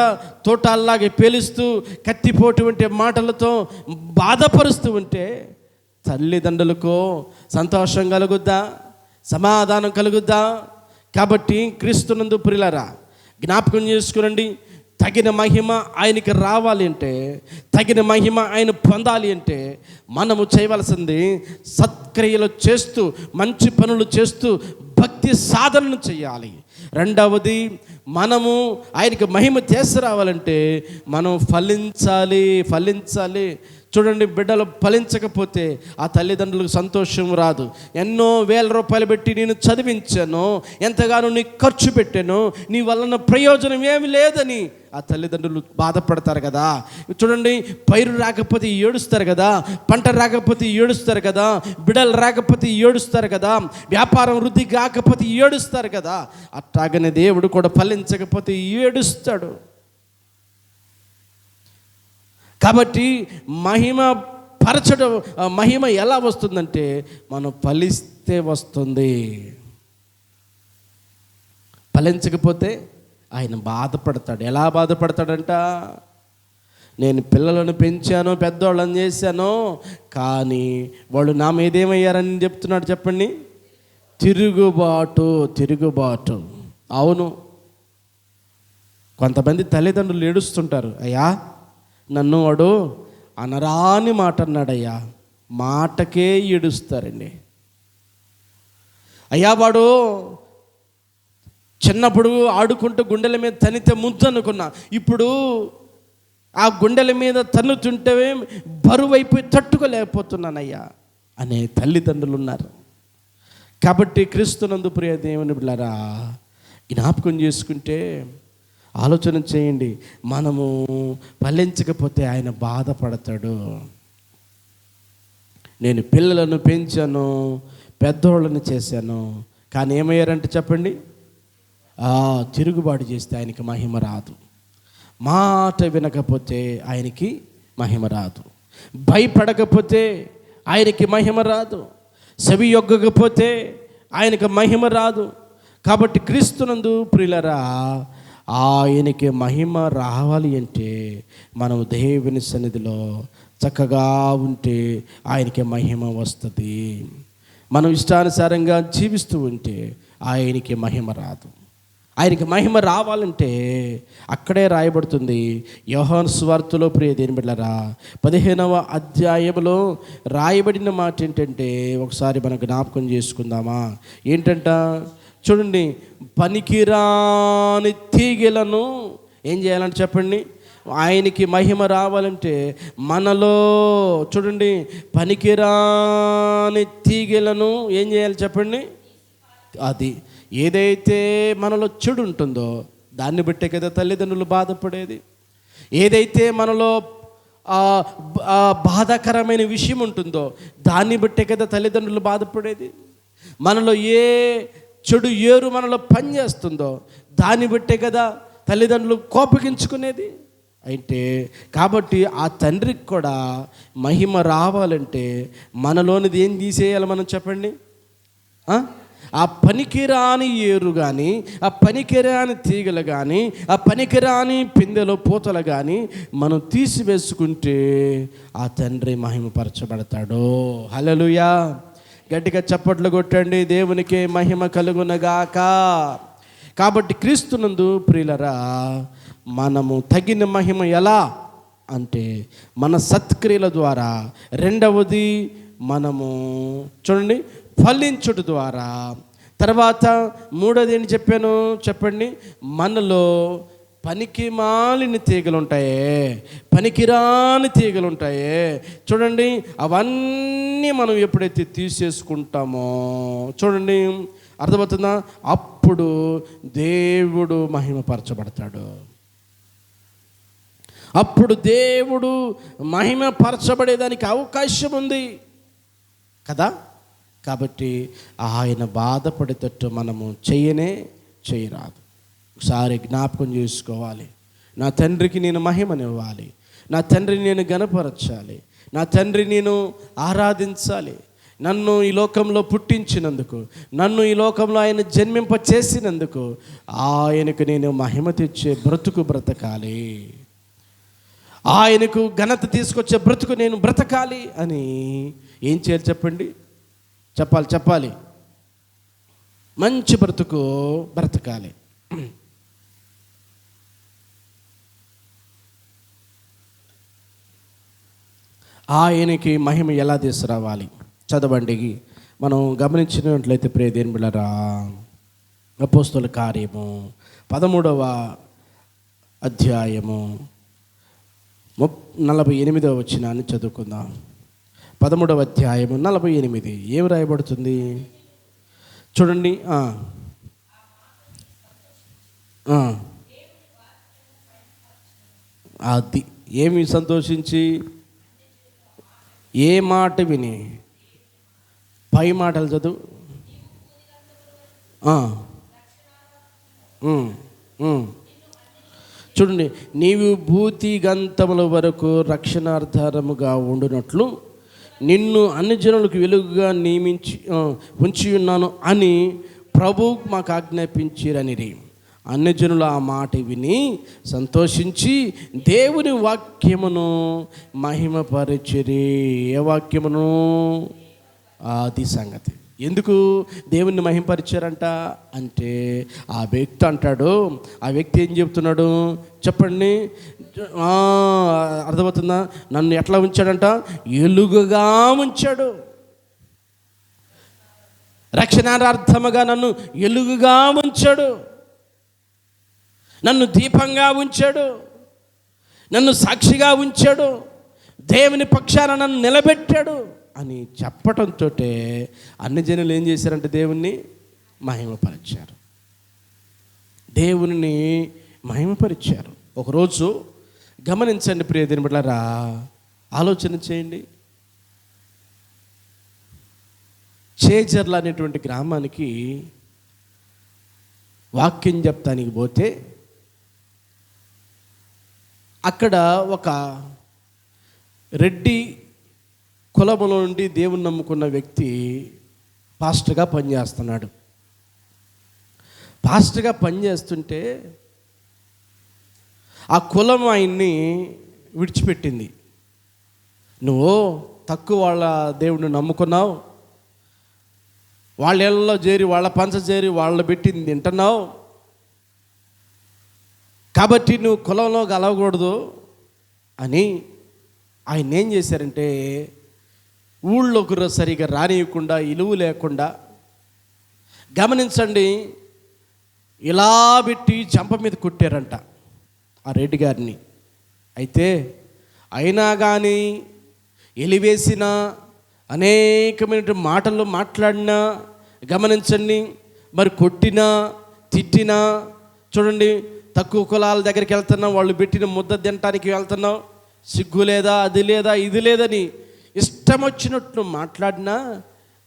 తోటాల్లాగే పేలుస్తూ కత్తిపోటు ఉంటే మాటలతో బాధపరుస్తూ ఉంటే తల్లిదండ్రులకు సంతోషం కలుగుద్దా? సమాధానం కలుగుద్దా? కాబట్టి క్రీస్తునందు ప్రియులారా జ్ఞాపకం చేసుకునండి, తగిన మహిమ ఆయనకి రావాలి అంటే, తగిన మహిమ ఆయన పొందాలి అంటే మనము చేయవలసింది సత్క్రియలు చేస్తూ, మంచి పనులు చేస్తూ భక్తి సాధనను చేయాలి. రెండవది, మనము ఆయనకి మహిమ తీసుకురావాలంటే మనం ఫలించాలి. చూడండి, బిడ్డలు ఫలించకపోతే ఆ తల్లిదండ్రులకు సంతోషం రాదు. ఎన్నో వేల రూపాయలు పెట్టి నేను చదివించాను, ఎంతగానో నీకు ఖర్చు పెట్టాను, నీ వలన ప్రయోజనం ఏమి లేదని ఆ తల్లిదండ్రులు బాధపడతారు కదా. చూడండి, పైరు రాకపోతే ఏడుస్తారు కదా, పంట రాకపోతే ఏడుస్తారు కదా, బిడ్డలు రాకపోతే ఏడుస్తారు కదా, వ్యాపారం వృద్ధి కాకపోతే ఏడుస్తారు కదా. అట్లాగనే దేవుడు కూడా ఫలించకపోతే ఏడుస్తాడు. కాబట్టి మహిమ ఎలా వస్తుందంటే మనం ఫలిస్తే వస్తుంది. ఫలించకపోతే ఆయన బాధపడతాడు. ఎలా బాధపడతాడంట? నేను పిల్లలను పెంచాను, పెద్దోళ్ళని చేశాను, కానీ వాళ్ళు నా మీదేమయ్యారని చెప్తున్నాడు. చెప్పండి, తిరుగుబాటు. అవును, కొంతమంది తల్లిదండ్రులు ఏడుస్తుంటారు, అయ్యా నన్ను వాడు అనరాని మాట అన్నాడయ్యా, మాటకే ఏడుస్తారండి. అయ్యా వాడు చిన్నప్పుడు ఆడుకుంటూ గుండెల మీద తనితే ముద్దు అనుకున్నా, ఇప్పుడు ఆ గుండెల మీద తన్నుతుంటే బరువైపోయి తట్టుకోలేకపోతున్నానయ్యా అనే తల్లిదండ్రులు ఉన్నారు. కాబట్టి క్రీస్తునందు ప్రియ దేవుని బిడ్డలారా, జ్ఞాపకం చేసుకుంటే ఆలోచన చేయండి. మనము ఫలించకపోతే ఆయన బాధపడతాడు. నేను పిల్లలను పెంచాను, పెద్దోళ్ళని చేశాను, కానీ ఏమయ్యారంటే చెప్పండి, తిరుగుబాటు చేస్తే ఆయనకి మహిమ రాదు. మాట వినకపోతే ఆయనకి మహిమ రాదు. భయపడకపోతే ఆయనకి మహిమ రాదు. చెవి యొగ్గకపోతే ఆయనకి మహిమ రాదు. కాబట్టి క్రీస్తునందు ప్రియులరా, ఆయనకి మహిమ రావాలి అంటే మనం దేవుని సన్నిధిలో చక్కగా ఉంటే ఆయనకి మహిమ వస్తుంది. మనం ఇష్టానుసారంగా జీవిస్తూ ఉంటే ఆయనకి మహిమ రాదు. ఆయనకి మహిమ రావాలంటే అక్కడే రాయబడుతుంది యోహాను సువార్తలో, ప్రియ దేవుని బిడ్డలారా, 15వ అధ్యాయంలో రాయబడిన మాట ఏంటంటే ఒకసారి మనం జ్ఞాపకం చేసుకుందామా. ఏంటంట చూడండి, పనికిరాని తీగలను ఏం చేయాలంటే చెప్పండి, ఆయనకి మహిమ రావాలంటే మనలో చూడండి పనికిరాని తీగలను ఏం చేయాలి చెప్పండి. అది ఏదైతే మనలో చెడు ఉంటుందో దాన్ని బట్టే కదా తల్లిదండ్రులు బాధపడేది. ఏదైతే మనలో బాధాకరమైన విషయం ఉంటుందో దాన్ని బట్టే కదా తల్లిదండ్రులు బాధపడేది. మనలో ఏ చెడు ఏరు మనలో పనిచేస్తుందో దాన్ని బట్టే కదా తల్లిదండ్రులు కోపగించుకునేది. అయితే కాబట్టి ఆ తండ్రికి కూడా మహిమ రావాలంటే మనలోనిది ఏం తీసేయాలి మనం చెప్పండి. ఆ పనికిరాని ఏరు కానీ, ఆ పనికిరాని తీగలు కానీ, ఆ పనికిరాని పిందెలు పూతలు కానీ మనం తీసివేసుకుంటే ఆ తండ్రి మహిమపరచబడతాడు. హల్లెలూయా. గట్టిగా చప్పట్లు కొట్టండి, దేవునికి మహిమ కలుగునగాక. కాబట్టి క్రీస్తునందు ప్రియులరా, మనము తగిన మహిమ ఎలా అంటే మన సత్క్రియల ద్వారా, రెండవది మనము చూడండి ఫలించుట ద్వారా, తర్వాత మూడోది ఏంటి చెప్పాను చెప్పండి, మనలో పనికిమాలిన తీగలు ఉంటాయే, పనికిరాని తీగలు ఉంటాయే చూడండి, అవన్నీ మనం ఎప్పుడైతే తీసేసుకుంటామో చూడండి అర్థమవుతుందా, అప్పుడు దేవుడు మహిమపరచబడతాడు. అప్పుడు దేవుడు మహిమపరచబడేదానికి అవకాశం ఉంది కదా. కాబట్టి ఆయన బాధపడేటట్టు మనము చేయరాదు. ఒకసారి జ్ఞాపకం చేసుకోవాలి, నా తండ్రికి నేను మహిమనివ్వాలి, నా తండ్రిని నేను గణపరచాలి, నా తండ్రి నేను ఆరాధించాలి. నన్ను ఈ లోకంలో పుట్టించినందుకు, నన్ను ఈ లోకంలో ఆయన జన్మింప చేసినందుకు ఆయనకు నేను మహిమ తెచ్చే బ్రతుకు బ్రతకాలి, ఆయనకు ఘనత తీసుకొచ్చే బ్రతుకు నేను బ్రతకాలి అని ఏం చేయాలి చెప్పండి, చెప్పాలి మంచి బ్రతుకు బ్రతకాలి. ఆయనకి మహిమ ఎలా తీసుకురావాలి చదవండి. మనం గమనించినట్లయితే ప్రియ దేవుని బిడ్డలారా, అపోస్తలుల కార్యము 13వ అధ్యాయము 48వ వచనాన్ని చదువుకుందాం. 13వ అధ్యాయము 48 ఏం రాయబడుతుంది చూడండి. అది ఏమి సంతోషించి, ఏ మాట విని, పై మాటలు చదువు. చూడండి, నీవు భూతిగంతముల వరకు రక్షణార్థముగా ఉండునట్లు నిన్ను అన్ని జనులకు వెలుగుగా ఉంచి ఉన్నాను అని ప్రభు మాకు ఆజ్ఞాపించిరనిరి. అన్ని జనులు ఆ మాట విని సంతోషించి దేవుని వాక్యమును మహిమపరచిరి. ఏ వాక్యమును? అది సంగతి. ఎందుకు దేవుణ్ణి మహిమపరిచారంట అంటే, ఆ వ్యక్తి అంటాడు, ఆ వ్యక్తి ఏం చెప్తున్నాడు చెప్పండి, అర్థమవుతుందా? నన్ను ఎట్లా ఉంచాడంట? ఎలుగుగా ఉంచాడు. రక్షణార్థముగా నన్ను ఎలుగుగా ఉంచాడు, నన్ను దీపంగా ఉంచాడు, నన్ను సాక్షిగా ఉంచాడు, దేవుని పక్షాన నన్ను నిలబెట్టాడు అని చెప్పటంతో అన్ని జనులు ఏం చేశారంటే దేవుణ్ణి మహిమపరిచారు. దేవుని మహిమపరిచారు. ఒకరోజు గమనించండి ప్రియ దేవుని బిడ్డలారా, ఆలోచన చేయండి. చేజర్ల అనేటువంటి గ్రామానికి వాక్యం చెప్తానికి పోతే అక్కడ ఒక రెడ్డి కులములో నుండి దేవుని నమ్ముకున్న వ్యక్తి పాస్టర్గా పనిచేస్తున్నాడు. పాస్టర్గా పనిచేస్తుంటే ఆ కులం ఆయన్ని విడిచిపెట్టింది. నువ్వు తక్కువ వాళ్ళ దేవుడిని నమ్ముకున్నావు, వాళ్ళ ఇళ్ళలో చేరి, వాళ్ళ పంచ చేరి, వాళ్ళ పెట్టింది తింటున్నావు, కాబట్టి నువ్వు కులంలో కలవకూడదు అని ఆయన ఏం చేశారంటే, ఊళ్ళోకి సరిగా రానియకుండా, ఇలువ లేకుండా, గమనించండి, ఇలా పెట్టి చెంప మీద కొట్టారంట ఆ రెడ్డి గారిని. అయితే అయినా కానీ ఎలివేసిన అనేకమైన మాటలు మాట్లాడినా, గమనించండి, మరి కొట్టినా తిట్టినా, చూడండి, తక్కువ కులాల దగ్గరికి వెళ్తున్నాం, వాళ్ళు పెట్టిన ముద్ద తినటానికి వెళ్తున్నాం, సిగ్గు లేదా, అది లేదా, ఇది లేదని ఇష్టం వచ్చినట్టు మాట్లాడినా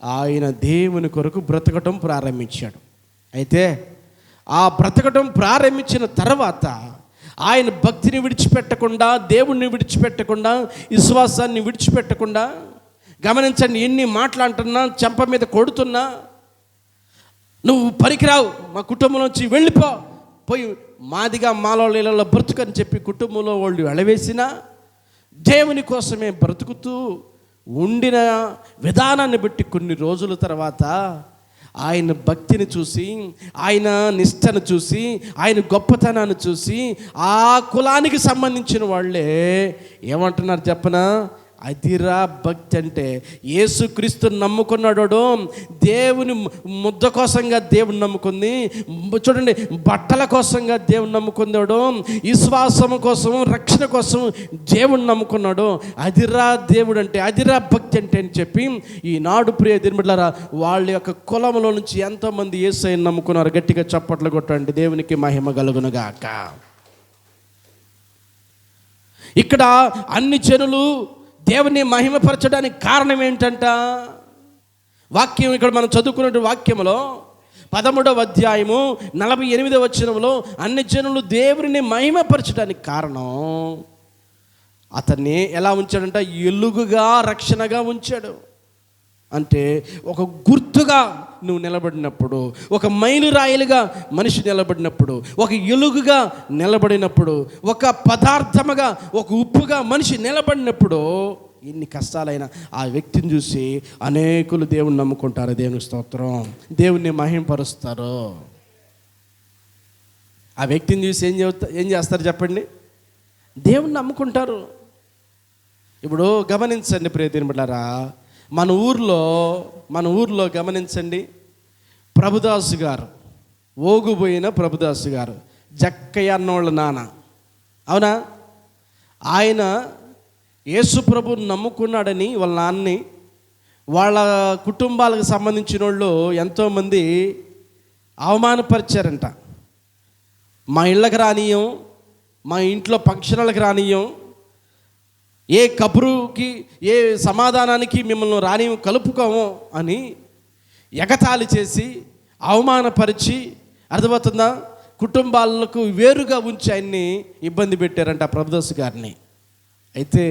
ఆయన దేవుని కొరకు బ్రతకటం ప్రారంభించాడు. అయితే ఆ బ్రతకటం ప్రారంభించిన తర్వాత ఆయన భక్తిని విడిచిపెట్టకుండా, దేవుణ్ణి విడిచిపెట్టకుండా, విశ్వాసాన్ని విడిచిపెట్టకుండా, గమనించండి, ఎన్ని మాట్లాడుతున్నా, చెంప మీద కొడుతున్నా, నువ్వు పనికిరావు, మా కుటుంబంలోంచి వెళ్ళిపో, పోయి మాదిగా మాలో బ్రతుకని చెప్పి కుటుంబంలో వాళ్ళు ఎడవేసినా దేవుని కోసమే బ్రతుకుతూ ఉండిన విధానాన్ని బట్టి కొన్ని రోజుల తర్వాత ఆయన భక్తిని చూసి, ఆయన నిష్టను చూసి, ఆయన గొప్పతనాన్ని చూసి ఆ కులానికి సంబంధించిన వాళ్ళే ఏమంటున్నారు చెప్పనా? అదిరా భక్తి అంటే. యేసుక్రీస్తుని నమ్ముకున్నాడు, దేవుని ముద్ద కోసంగా దేవుని నమ్ముకుంది, చూడండి, బట్టల కోసంగా దేవుని నమ్ముకున్నాడు, విశ్వాసము కోసం, రక్షణ కోసం దేవుని నమ్ముకున్నాడు. అదిరా దేవుడు అంటే, అదిరా భక్తి అంటే అని చెప్పి ఈనాడు ప్రియ దేవులారా వాళ్ళ యొక్క కులంలో నుంచి ఎంతోమంది యేసయ్యను నమ్ముకున్నారు. గట్టిగా చప్పట్లు కొట్టండి, దేవునికి మహిమ కలుగునుగాక. ఇక్కడ అన్ని జనులు దేవుని మహిమపరచడానికి కారణం ఏంటంట? వాక్యం ఇక్కడ మనం చదువుకున్న వాక్యంలో 13వ అధ్యాయము 48వ వచనంలో అన్ని జనులు దేవుని మహిమపరచడానికి కారణం, అతన్ని ఎలా ఉంచాడంట? ఎలుగుగా, రక్షణగా ఉంచాడు. అంటే ఒక గుర్తుగా నువ్వు నిలబడినప్పుడు, ఒక మైలురాయిలుగా మనిషి నిలబడినప్పుడు, ఒక ఎలుగుగా నిలబడినప్పుడు, ఒక పదార్థముగా, ఒక ఉప్పుగా మనిషి నిలబడినప్పుడు, ఎన్ని కష్టాలైనా ఆ వ్యక్తిని చూసి అనేకులు దేవుని నమ్ముకుంటారు. దేవుని స్తోత్రం, దేవుణ్ణి మహింపరుస్తారు. ఆ వ్యక్తిని చూసి ఏం చేస్తారు చెప్పండి? దేవుణ్ణి నమ్ముకుంటారు. ఇప్పుడు గమనించండి ప్రియ దేవుని బిడ్డలారా, మన ఊర్లో గమనించండి, ప్రభుదాసు గారు, ఓగుపోయిన ప్రభుదాసు గారు, జక్కయ్య అన్నోళ్ళ నాన్న, అవునా? ఆయన యేసు ప్రభువుని నమ్ముకున్నాడని వాళ్ళ నాన్నని, వాళ్ళ కుటుంబాలకు సంబంధించిన వాళ్ళు ఎంతోమంది అవమానపరిచారంట. మా ఇళ్ళకి రానియం, మా ఇంట్లో ఫంక్షన్లకు రానియం, ఏ కబురుకి ఏ సమాధానానికి మిమ్మల్ని రానియం, కలుపుకోము అని ఎగతాళి చేసి అవమానపరిచి, అర్థమవుతుందా, కుటుంబాలకు వేరుగా ఉంచి ఆయన్ని ఇబ్బంది పెట్టారంట ప్రభుదాస్ గారిని. అయితే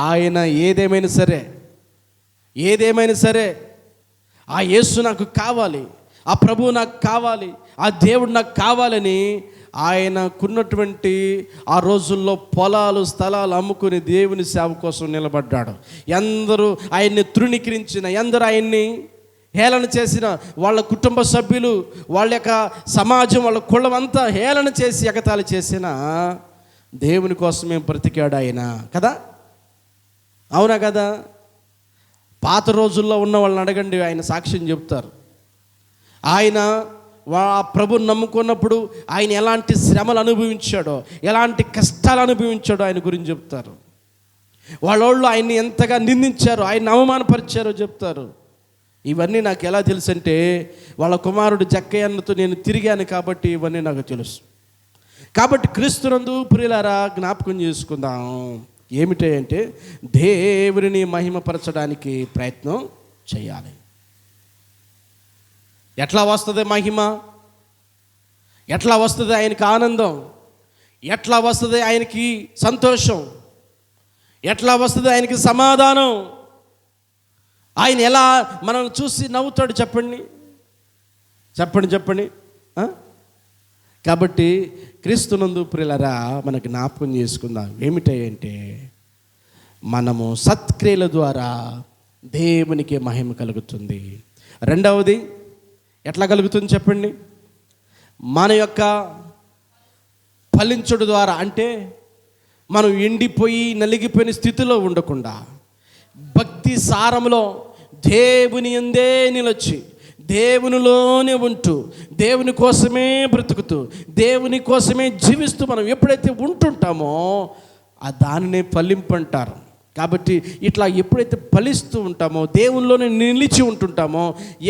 ఆయన ఏదేమైనా సరే ఆ యేసు నాకు కావాలి, ఆ ప్రభువు నాకు కావాలి, ఆ దేవుడు నాకు కావాలని ఆయనకున్నటువంటి ఆ రోజుల్లో పొలాలు స్థలాలు అమ్ముకుని దేవుని సేవ కోసం నిలబడ్డాడు. ఎందరూ ఆయన్ని తృణీకరించిన, ఎందరూ ఆయన్ని హేళన చేసిన, వాళ్ళ కుటుంబ సభ్యులు, వాళ్ళ యొక్క సమాజం, వాళ్ళ కులం అంతా హేళన చేసి ఎగతాళి చేసిన దేవుని కోసమే బ్రతికాడు ఆయన కదా. అవునా కదా? పాత రోజుల్లో ఉన్న వాళ్ళని అడగండి, ఆయన సాక్ష్యం చెప్తారు. ఆయన ప్రభుని నమ్ముకున్నప్పుడు ఆయన ఎలాంటి శ్రమలు అనుభవించాడో, ఎలాంటి కష్టాలు అనుభవించాడో ఆయన గురించి చెప్తారు. వాళ్ళోళ్ళు ఆయన్ని ఎంతగా నిందించారో, ఆయన అవమానపరిచారో చెప్తారు. ఇవన్నీ నాకు ఎలా తెలుసు అంటే, వాళ్ళ కుమారుడు జక్కయ్యతో నేను తిరిగాను కాబట్టి ఇవన్నీ నాకు తెలుసు. కాబట్టి క్రీస్తునందు ప్రియులారా జ్ఞాపకం చేసుకుందాం. ఏమిటంటే దేవుని మహిమపరచడానికి ప్రయత్నం చేయాలి. ఎట్లా వస్తుంది మహిమ? ఎట్లా వస్తుంది ఆయనకి ఆనందం? ఎట్లా వస్తుంది ఆయనకి సంతోషం? ఎట్లా వస్తుంది ఆయనకి సమాధానం? ఆయన ఎలా మనల్ని చూసి నవ్వుతాడు చెప్పండి. కాబట్టి క్రీస్తునందు ప్రియులారా మనకు జ్ఞాపకం చేసుకుందాం. ఏమిటంటే మనము సత్క్రియల ద్వారా దేవునికి మహిమ కలుగుతుంది. రెండవది ఎట్లా కలుగుతుంది చెప్పండి? మన యొక్క ఫలించుడు ద్వారా, అంటే మనం ఎండిపోయి నలిగిపోయిన స్థితిలో ఉండకుండా భక్తి సారంలో దేవుని యందే నిలచి, దేవునిలోనే ఉంటూ, దేవుని కోసమే బ్రతుకుతూ, దేవుని కోసమే జీవిస్తూ మనం ఎప్పుడైతే ఉంటుంటామో ఆ దానినే ఫలింపంటారు. కాబట్టి ఇట్లా ఎప్పుడైతే ఫలిస్తూ ఉంటామో, దేవునిలోనే నిలిచి ఉంటుంటామో,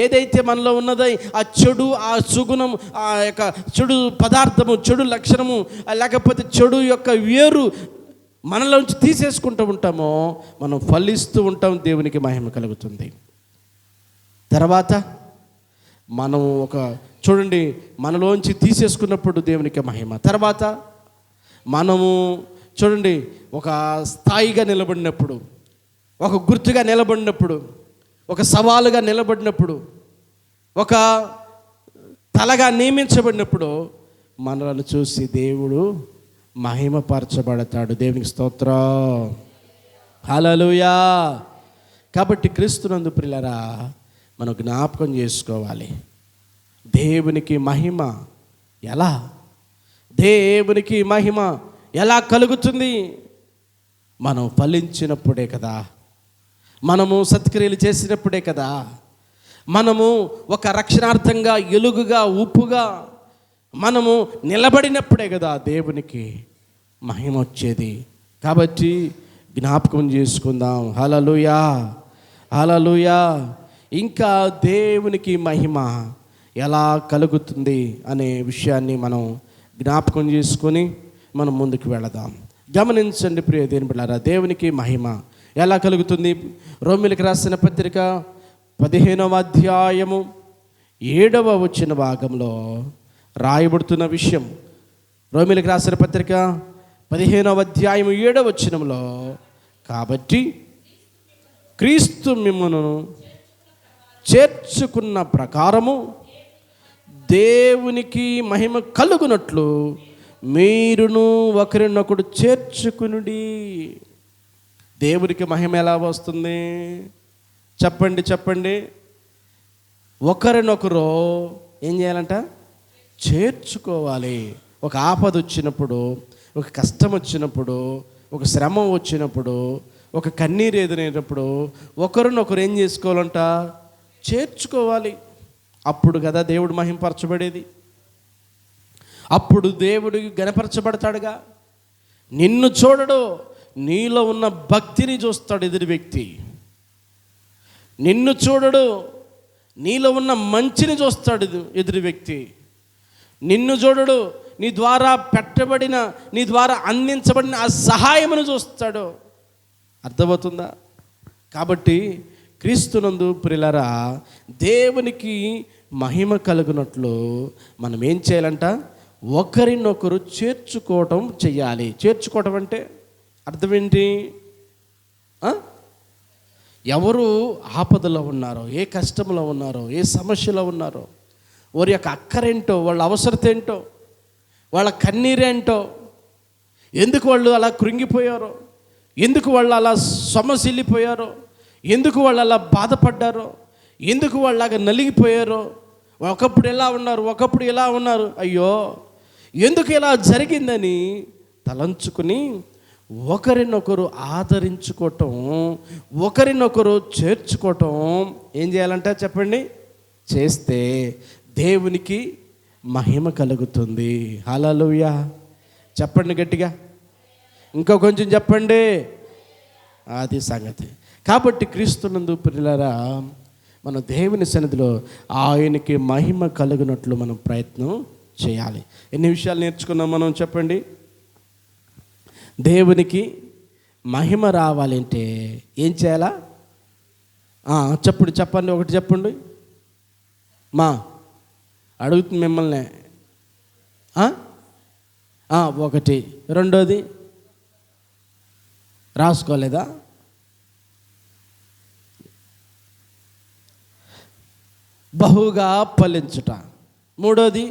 ఏదైతే మనలో ఉన్నదో ఆ చెడు, ఆ సుగుణం, ఆ యొక్క చెడు పదార్థము, చెడు లక్షణము, లేకపోతే చెడు యొక్క వేరు మనలోంచి తీసేసుకుంటూ ఉంటామో మనం ఫలిస్తూ ఉంటాం, దేవునికి మహిమ కలుగుతుంది. తర్వాత మనం చూడండి, మనలోంచి తీసేసుకున్నప్పుడు దేవునికి మహిమ. తర్వాత మనము చూడండి, ఒక స్థాయిగా నిలబడినప్పుడు, ఒక గుర్తుగా నిలబడినప్పుడు, ఒక సవాలుగా నిలబడినప్పుడు, ఒక తలగా నియమించబడినప్పుడు మనల్ని చూసి దేవుడు మహిమపరచబడతాడు. దేవునికి స్తోత్రం, హల్లెలూయా. కాబట్టి క్రీస్తునందు ప్రియులారా మనం జ్ఞాపకం చేసుకోవాలి, దేవునికి మహిమ ఎలా, దేవునికి మహిమ ఎలా కలుగుతుంది? మనం ఫలించినప్పుడే కదా, మనము సత్క్రియలు చేసినప్పుడే కదా, మనము ఒక రక్షణార్థంగా, ఎలుగుగా, ఉప్పుగా మనము నిలబడినప్పుడే కదా దేవునికి మహిమ వచ్చేది. కాబట్టి జ్ఞాపకం చేసుకుందాం. హల్లెలూయా, హల్లెలూయా. ఇంకా దేవునికి మహిమ ఎలా కలుగుతుంది అనే విషయాన్ని మనం జ్ఞాపకం చేసుకొని మనం ముందుకు వెళదాం. గమనించండి ప్రియ దేవుని బిడ్డలారా, దేవునికి మహిమ ఎలా కలుగుతుంది? రోమీయులకు రాసిన పత్రిక 15వ అధ్యాయము 7వ వచన భాగంలో రాయబడుతున్న విషయం. రోమీయులకు రాసిన పత్రిక 15వ అధ్యాయము 7వ వచనంలో, కాబట్టి క్రీస్తు మిమ్మును చేర్చుకున్న ప్రకారము దేవునికి మహిమ కలుగునట్లు మీరును ఒకరినొకడు చేర్చుకునుడి. దేవునికి మహిమ ఎలా వస్తుంది చెప్పండి? ఒకరినొకరు ఏం చేయాలంట? చేర్చుకోవాలి. ఒక ఆపద వచ్చినప్పుడు, ఒక కష్టం వచ్చినప్పుడు, ఒక శ్రమ వచ్చినప్పుడు, ఒక కన్నీరు ఎదురైనప్పుడు ఒకరినొకరు ఏం చేసుకోవాలంట? చేర్చుకోవాలి. అప్పుడు కదా దేవుడు మహింపరచబడేది, అప్పుడు దేవుడు గణపరచబడతాడుగా. నిన్ను చూడడు, నీలో ఉన్న భక్తిని చూస్తాడు ఎదుటి వ్యక్తి. నిన్ను చూడడు, నీలో ఉన్న మంచిని చూస్తాడు ఎదుటి వ్యక్తి. నిన్ను చూడడు, నీ ద్వారా పెట్టబడిన, నీ ద్వారా అందించబడిన ఆ సహాయమును చూస్తాడు. అర్థమవుతుందా? కాబట్టి క్రీస్తునందు ప్రియులారా, దేవునికి మహిమ కలుగునట్లు మనం ఏం చేయాలంట? ఒకరినొకరు చేర్చుకోవటం చెయ్యాలి. చేర్చుకోవటం అంటే అర్థం ఏంటి? ఎవరు ఆపదలో ఉన్నారో, ఏ కష్టంలో ఉన్నారో, ఏ సమస్యలో ఉన్నారో, వారి యొక్క అక్కరేంటో, వాళ్ళ అవసరత ఏంటో, వాళ్ళ కన్నీరేంటో, ఎందుకు వాళ్ళు అలా కృంగిపోయారో, ఎందుకు వాళ్ళు అలా సొమ్మసిల్లిపోయారో, ఎందుకు వాళ్ళు అలా బాధపడ్డారో, ఎందుకు వాళ్ళలాగా నలిగిపోయారో, ఒకప్పుడు ఎలా ఉన్నారు, ఒకప్పుడు ఎలా ఉన్నారు, అయ్యో ఎందుకు ఇలా జరిగిందని తలంచుకుని ఒకరినొకరు ఆదరించుకోవటం, ఒకరినొకరు చేర్చుకోవటం ఏం చేయాలంట చెప్పండి? చేస్తే దేవునికి మహిమ కలుగుతుంది. హల్లెలూయా చెప్పండి గట్టిగా, ఇంకా కొంచెం చెప్పండి. అది సంగతి. కాబట్టి క్రీస్తునందు ప్రియులారా, మన దేవుని సన్నిధిలో ఆయనకి మహిమ కలుగునట్లు మనం ప్రయత్నం చేయాలి. ఎన్ని విషయాలు నేర్చుకున్నాం మనం చెప్పండి? దేవునికి మహిమ రావాలంటే ఏం చేయాలా? చెప్పండి, ఒకటి చెప్పండి. అడుగుతుంది మిమ్మల్ని. ఒకటి. రెండోది రాసుకోలేదా? బహుగా ఫలించుట. మూడోది,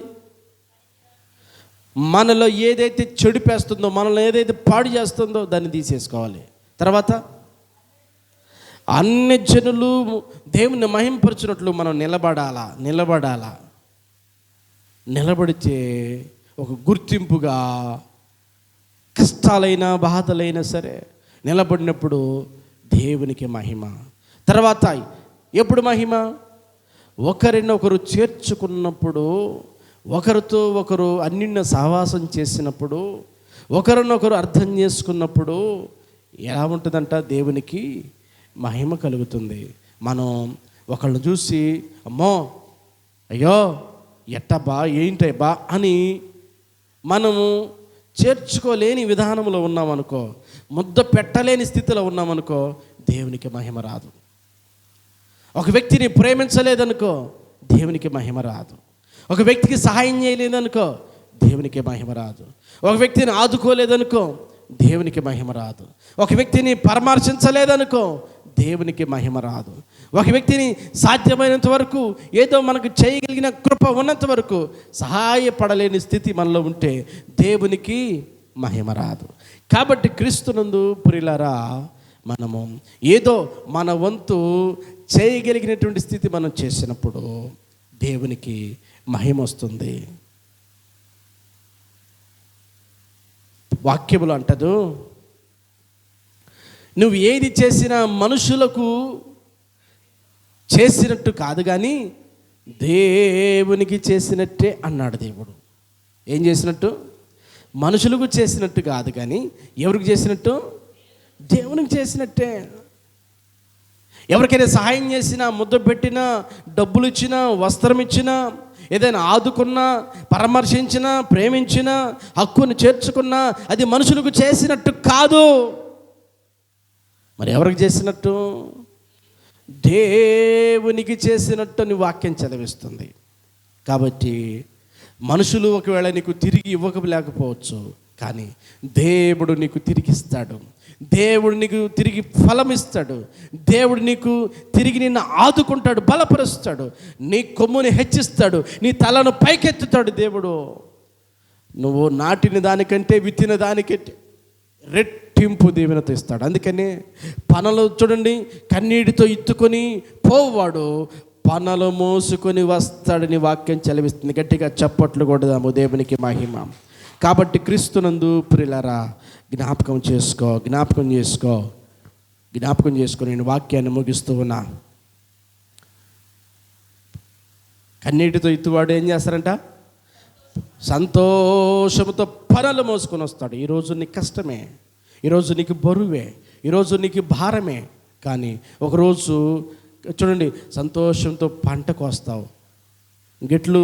మనలో ఏదైతే చెడిపేస్తుందో, మనలో ఏదైతే పాడు చేస్తుందో దాన్ని తీసేసుకోవాలి. తర్వాత అన్ని జనులు దేవుని మహింపరచినట్లు మనం నిలబడాలా. నిలబడితే ఒక గుర్తింపుగా, కష్టాలైనా బాధలైనా సరే నిలబడినప్పుడు దేవునికి మహిమ. తర్వాత ఎప్పుడు మహిమ? ఒకరినొకరు చేర్చుకున్నప్పుడు, ఒకరితో ఒకరు అన్యోన్య సహవాసం చేసినప్పుడు, ఒకరినొకరు అర్థం చేసుకున్నప్పుడు ఎలా ఉంటుందంట? దేవునికి మహిమ కలుగుతుంది. మనం ఒకళ్ళని చూసి అమ్మో, అయ్యో, ఎట్టబ్బా, ఏంటబ్బా అని మనము చేర్చుకోలేని విధానంలో ఉన్నామనుకో, ముద్ద పెట్టలేని స్థితిలో ఉన్నామనుకో, దేవునికి మహిమ రాదు. ఒక వ్యక్తిని ప్రేమించలేదనుకో, దేవునికి మహిమ రాదు. ఒక వ్యక్తికి సహాయం చేయలేదనుకో, దేవునికి మహిమ రాదు. ఒక వ్యక్తిని ఆదుకోలేదనుకో, దేవునికి మహిమ రాదు. ఒక వ్యక్తిని పరామర్శించలేదనుకో, దేవునికి మహిమ రాదు. ఒక వ్యక్తిని సాధ్యమైనంత వరకు, ఏదో మనకు చేయగలిగిన కృప ఉన్నంత వరకు సహాయపడలేని స్థితి మనలో ఉంటే దేవునికి మహిమ రాదు. కాబట్టి క్రీస్తునందు ప్రియులారా, మనము ఏదో మన వంతు చేయగలిగినటువంటి స్థితి మనం చేసినప్పుడు దేవునికి మహిమ వస్తుంది. వాక్యములు అంటదు, నువ్వు ఏది చేసినా మనుషులకు చేసినట్టు కాదు కానీ దేవునికి చేసినట్టే అన్నాడు దేవుడు. ఏం చేసినట్టు? మనుషులకు చేసినట్టు కాదు కానీ ఎవరికి చేసినట్టు? దేవునికి చేసినట్టే. ఎవరికైనా సహాయం చేసినా, ముద్ద పెట్టినా, డబ్బులు ఇచ్చినా, వస్త్రం ఇచ్చినా, ఏదైనా ఆదుకున్నా, పరామర్శించినా, ప్రేమించినా, హక్కును చేర్చుకున్నా, అది మనుషులకు చేసినట్టు కాదు. మరి ఎవరికి చేసినట్టు? దేవునికి చేసినట్టు నీ వాక్యం చదివిస్తుంది. కాబట్టి మనుషులు ఒకవేళ నీకు తిరిగి ఇవ్వలేకపోవచ్చు, కానీ దేవుడు నీకు తిరిగిస్తాడు. దేవుడు నీకు తిరిగి ఫలం ఇస్తాడు. దేవుడు నీకు తిరిగి నిన్ను ఆదుకుంటాడు, బలపరుస్తాడు, నీ కొమ్ముని హెచ్చిస్తాడు, నీ తలను పైకెత్తుతాడు. దేవుడు నువ్వు నాటిన దానికంటే, విత్తిన దానికంటే రెట్టింపు దీవెనతో ఇస్తాడు. అందుకనే పనలు చూడండి, కన్నీటితో ఇత్తుకొని పోవాడు పనలు మోసుకొని వస్తాడని వాక్యం చదివిస్తుంది. గట్టిగా చప్పట్లు కొడదాము, దేవునికి మహిమ. కాబట్టి క్రీస్తునందు ప్రియులారా, జ్ఞాపకం చేసుకో. నేను వాక్యాన్ని ముగిస్తూ ఉన్నా. కన్నీటితో ఇత్తువాడు ఏం చేస్తారంట? సంతోషంతో పనులు మోసుకొని వస్తాడు. ఈరోజు నీ కష్టమే, ఈరోజు నీకు బరువే, ఈరోజు నీకు భారమే. కానీ ఒకరోజు చూడండి, సంతోషంతో పంట కోస్తావు. గిట్లు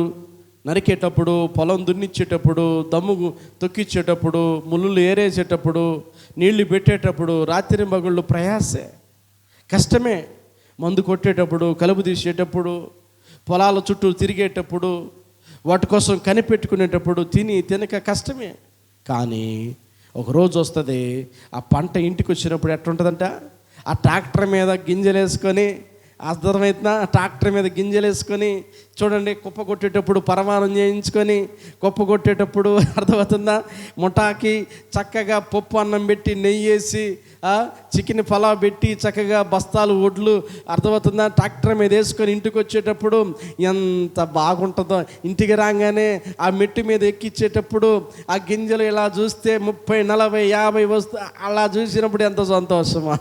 నరికేటప్పుడు, పొలం దున్నిచ్చేటప్పుడు, దమ్ము తొక్కిచ్చేటప్పుడు, ముళ్ళు ఏరేసేటప్పుడు, నీళ్లు పెట్టేటప్పుడు రాత్రి మగుళ్ళు ప్రయాసే, కష్టమే. మందు కొట్టేటప్పుడు, కలుపు తీసేటప్పుడు, పొలాల చుట్టూ తిరిగేటప్పుడు, వాటి కోసం కనిపెట్టుకునేటప్పుడు తినక కష్టమే. కానీ ఒకరోజు వస్తుంది, ఆ పంట ఇంటికి వచ్చినప్పుడు ఎట్లుంటుందంట, ఆ ట్రాక్టర్ మీద గింజలు వేసుకొని, అర్థమవుతుందా, ట్రాక్టర్ మీద గింజలు వేసుకొని చూడండి, కుప్ప కొట్టేటప్పుడు పరమాణం చేయించుకొని, కుప్ప కొట్టేటప్పుడు అర్థమవుతుందా, ముఠాకి చక్కగా పప్పు అన్నం పెట్టి నెయ్యి వేసి చికెన్ పలావ్ పెట్టి చక్కగా బస్తాలు ఒడ్లు అర్థమవుతుందా ట్రాక్టర్ మీద వేసుకొని ఇంటికి వచ్చేటప్పుడు ఎంత బాగుంటుందో. ఇంటికి రాగానే ఆ మెట్టు మీద ఎక్కిచ్చేటప్పుడు ఆ గింజలు ఇలా చూస్తే 30, 40, 50 వస్తు అలా చూసినప్పుడు ఎంత సంతోషమా.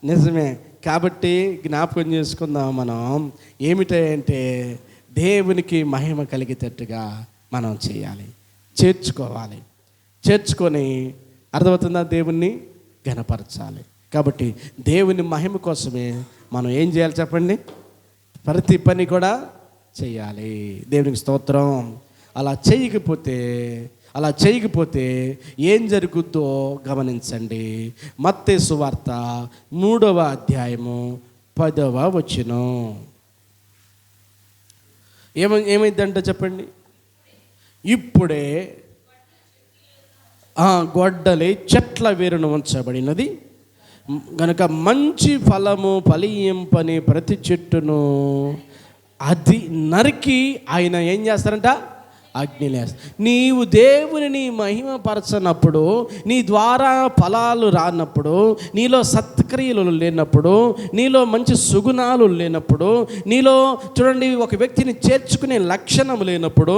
నిజమే. కాబట్టి జ్ఞాపకం చేసుకుందాం మనం, ఏమిటంటే దేవునికి మహిమ కలిగేటట్టుగా మనం చేయాలి, చేర్చుకొని అర్థమవుతుందా, దేవుణ్ణి ఘనపరచాలి. కాబట్టి దేవుని మహిమ కోసమే మనం ఏం చేయాలి చెప్పండి, ప్రతి పని కూడా చేయాలి. దేవునికి స్తోత్రం. అలా చేయకపోతే ఏం జరుగుద్దో గమనించండి. మత్తయి సువార్త 3వ అధ్యాయము 10వ వచనం ఏమైందంటే చెప్పండి, ఇప్పుడే గొడ్డలి చెట్ల వేరున ఉంచబడినది గనుక మంచి ఫలము ఫలింపని ప్రతి చెట్టును అది నరికి ఆయన ఏం చేస్తారంట, అగ్నిలేస్తా. నీవు దేవుని మహిమపరచనప్పుడు, నీ ద్వారా ఫలాలు రానప్పుడు, నీలో సత్క్రియలు లేనప్పుడు, నీలో మంచి సుగుణాలు లేనప్పుడు, నీలో చూడండి ఒక వ్యక్తిని చేర్చుకునే లక్షణం లేనప్పుడు,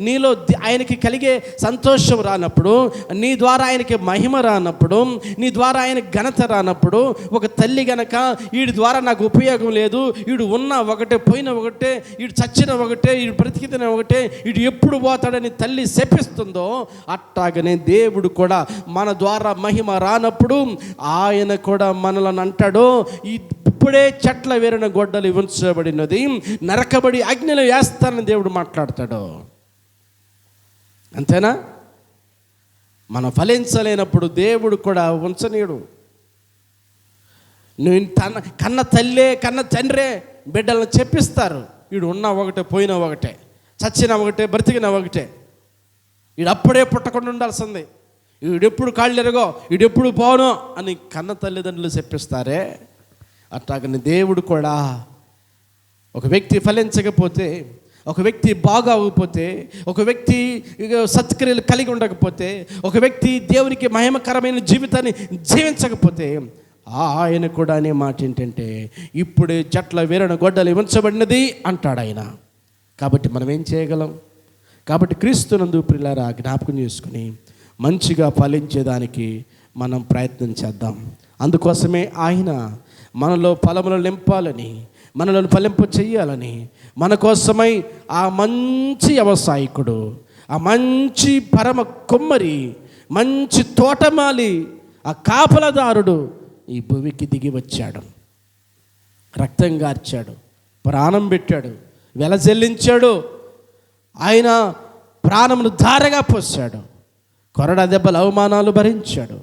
నీలో ఆయనకి కలిగే సంతోషం రానప్పుడు, నీ ద్వారా ఆయనకి మహిమ రానప్పుడు, నీ ద్వారా ఆయన ఘనత రానప్పుడు, ఒక తల్లి గనక వీడి ద్వారా నాకు ఉపయోగం లేదు, వీడు ఉన్న ఒకటే పోయిన ఒకటే, వీడు చచ్చిన ఒకటే, వీడు బ్రతికిన ఒకటే, వీడు ఎప్పుడు పోతాడని తల్లి శపిస్తుందో, అట్టాగనే దేవుడు కూడా మన ద్వారా మహిమ రానప్పుడు ఆయన కూడా మనలను అంటాడు, ఇప్పుడే చెట్ల వేరిన గొడ్డలు ఉంచబడినది నరకబడి అగ్నిలో వేస్తానని దేవుడు మాట్లాడతాడు. అంతేనా? మనం ఫలించలేనప్పుడు దేవుడు కూడా ఉంచనీయుడు. నువ్వు కన్న తల్లే కన్న తండ్రే బిడ్డలను చెప్పిస్తారు, వీడు ఉన్న ఒకటే పోయిన ఒకటే, చచ్చిన ఒకటే బ్రతికిన ఒకటే, వీడు అప్పుడే పుట్టకుండా ఉండాల్సింది, వీడెప్పుడు కాళ్ళు ఎరగో, వీడెప్పుడు పోను అని కన్న తల్లిదండ్రులు చెప్పిస్తారే. అట్లాగని దేవుడు కూడా ఒక వ్యక్తి ఫలించకపోతే, ఒక వ్యక్తి బాగా అవ్వకపోతే, ఒక వ్యక్తి సత్క్రియలు కలిగి ఉండకపోతే, ఒక వ్యక్తి దేవునికి మహిమకరమైన జీవితాన్ని జీవించకపోతే, ఆయన కూడా అనే మాట ఏంటంటే ఇప్పుడే చెట్ల వేరణ గొడ్డలు ఉంచబడినది అంటాడు ఆయన. కాబట్టి మనం ఏం చేయగలం? కాబట్టి క్రీస్తునందు ప్రియులారా జ్ఞాపకం చేసుకుని మంచిగా ఫలించేదానికి మనం ప్రయత్నం చేద్దాం. అందుకోసమే ఆయన మనలో ఫలములను నింపాలని, మనలను ఫలింప చెయ్యాలని, మన కోసమై ఆ మంచి వ్యవసాయకుడు, ఆ మంచి పరమ కొమ్మరి, మంచి తోటమాలి, ఆ కాపలదారుడు ఈ భూమికి దిగి వచ్చాడు. రక్తం గార్చాడు, ప్రాణం పెట్టాడు, వెల చెల్లించాడు. ఆయన ప్రాణమును ధారగా పోసాడు, కొరడ దెబ్బల అవమానాలు భరించాడు,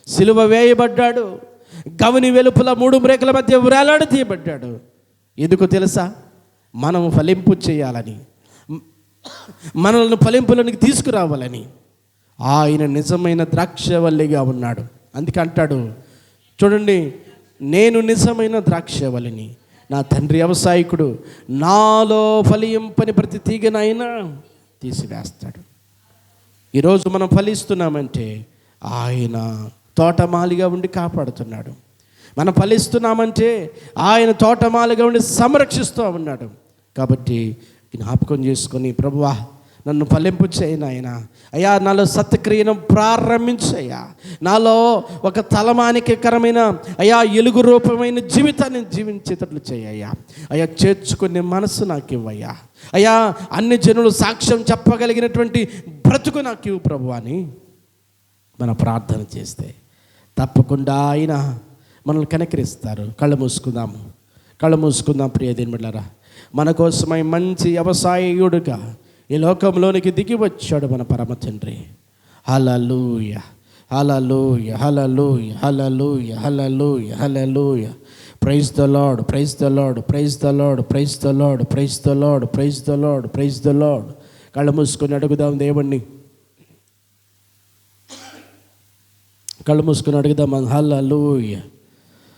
సిలువ వేయబడ్డాడు, గవని వెలుపల 3 మ్రేకుల మధ్య వేలాడి తీయబడ్డాడు. ఎందుకు తెలుసా? మనము ఫలింపు చేయాలని, మనల్ని ఫలింపులోనికి తీసుకురావాలని. ఆయన నిజమైన ద్రాక్షవల్లిగా ఉన్నాడు. అందుకే అంటాడు చూడండి, నేను నిజమైన ద్రాక్షవల్లిని, నా తండ్రి వ్యవసాయకుడు, నాలో ఫలింపని ప్రతి తీగనైనా తీసివేస్తాడు. ఈరోజు మనం ఫలిస్తున్నామంటే ఆయన తోటమాలిగా ఉండి కాపాడుతున్నాడు. మనం ఫలిస్తున్నామంటే ఆయన తోటమాలిగా ఉండి సంరక్షిస్తూ ఉన్నాడు. కాబట్టి జ్ఞాపకం చేసుకొని, ప్రభువా నన్ను ఫలింపు చేయి నాయన, అయ్యా నాలో సత్క్రియను ప్రారంభించయ్యా, నాలో ఒక తలమానికరమైన అయ్యా ఎలుగు రూపమైన జీవితాన్ని జీవించేటట్లు చేయ్యా, అయ్యా చేర్చుకునే మనసు నాకు ఇవ్వయ్యా, అయ్యా అన్ని జనులు సాక్ష్యం చెప్పగలిగినటువంటి బ్రతుకు నాకు ఇవ్వు ప్రభు అని మన ప్రార్థన చేస్తే తప్పకుండా ఆయన మనల్ని కనికరిస్తారు. కళ్ళు మూసుకుందాం ప్రియ దేవులారా. మన కోసమై మంచి వ్యవసాయుడుగా ఈ లోకంలోనికి దిగి వచ్చాడు మన పరమ తండ్రి. హల్లెలూయా, హల్లెలూయా, హల్లెలూయా, హల్లెలూయా, హల్లెలూయా, హల్లెలూయా. Praise the lord, praise the lord, praise the lord, praise the lord, praise the lord, praise the lord, praise the lord. కళ్ళు మూసుకొని అడుగుదాం దేవుణ్ణి. కళ్ళు మూసుకొని అడుగుదాం. హల్లెలూయా.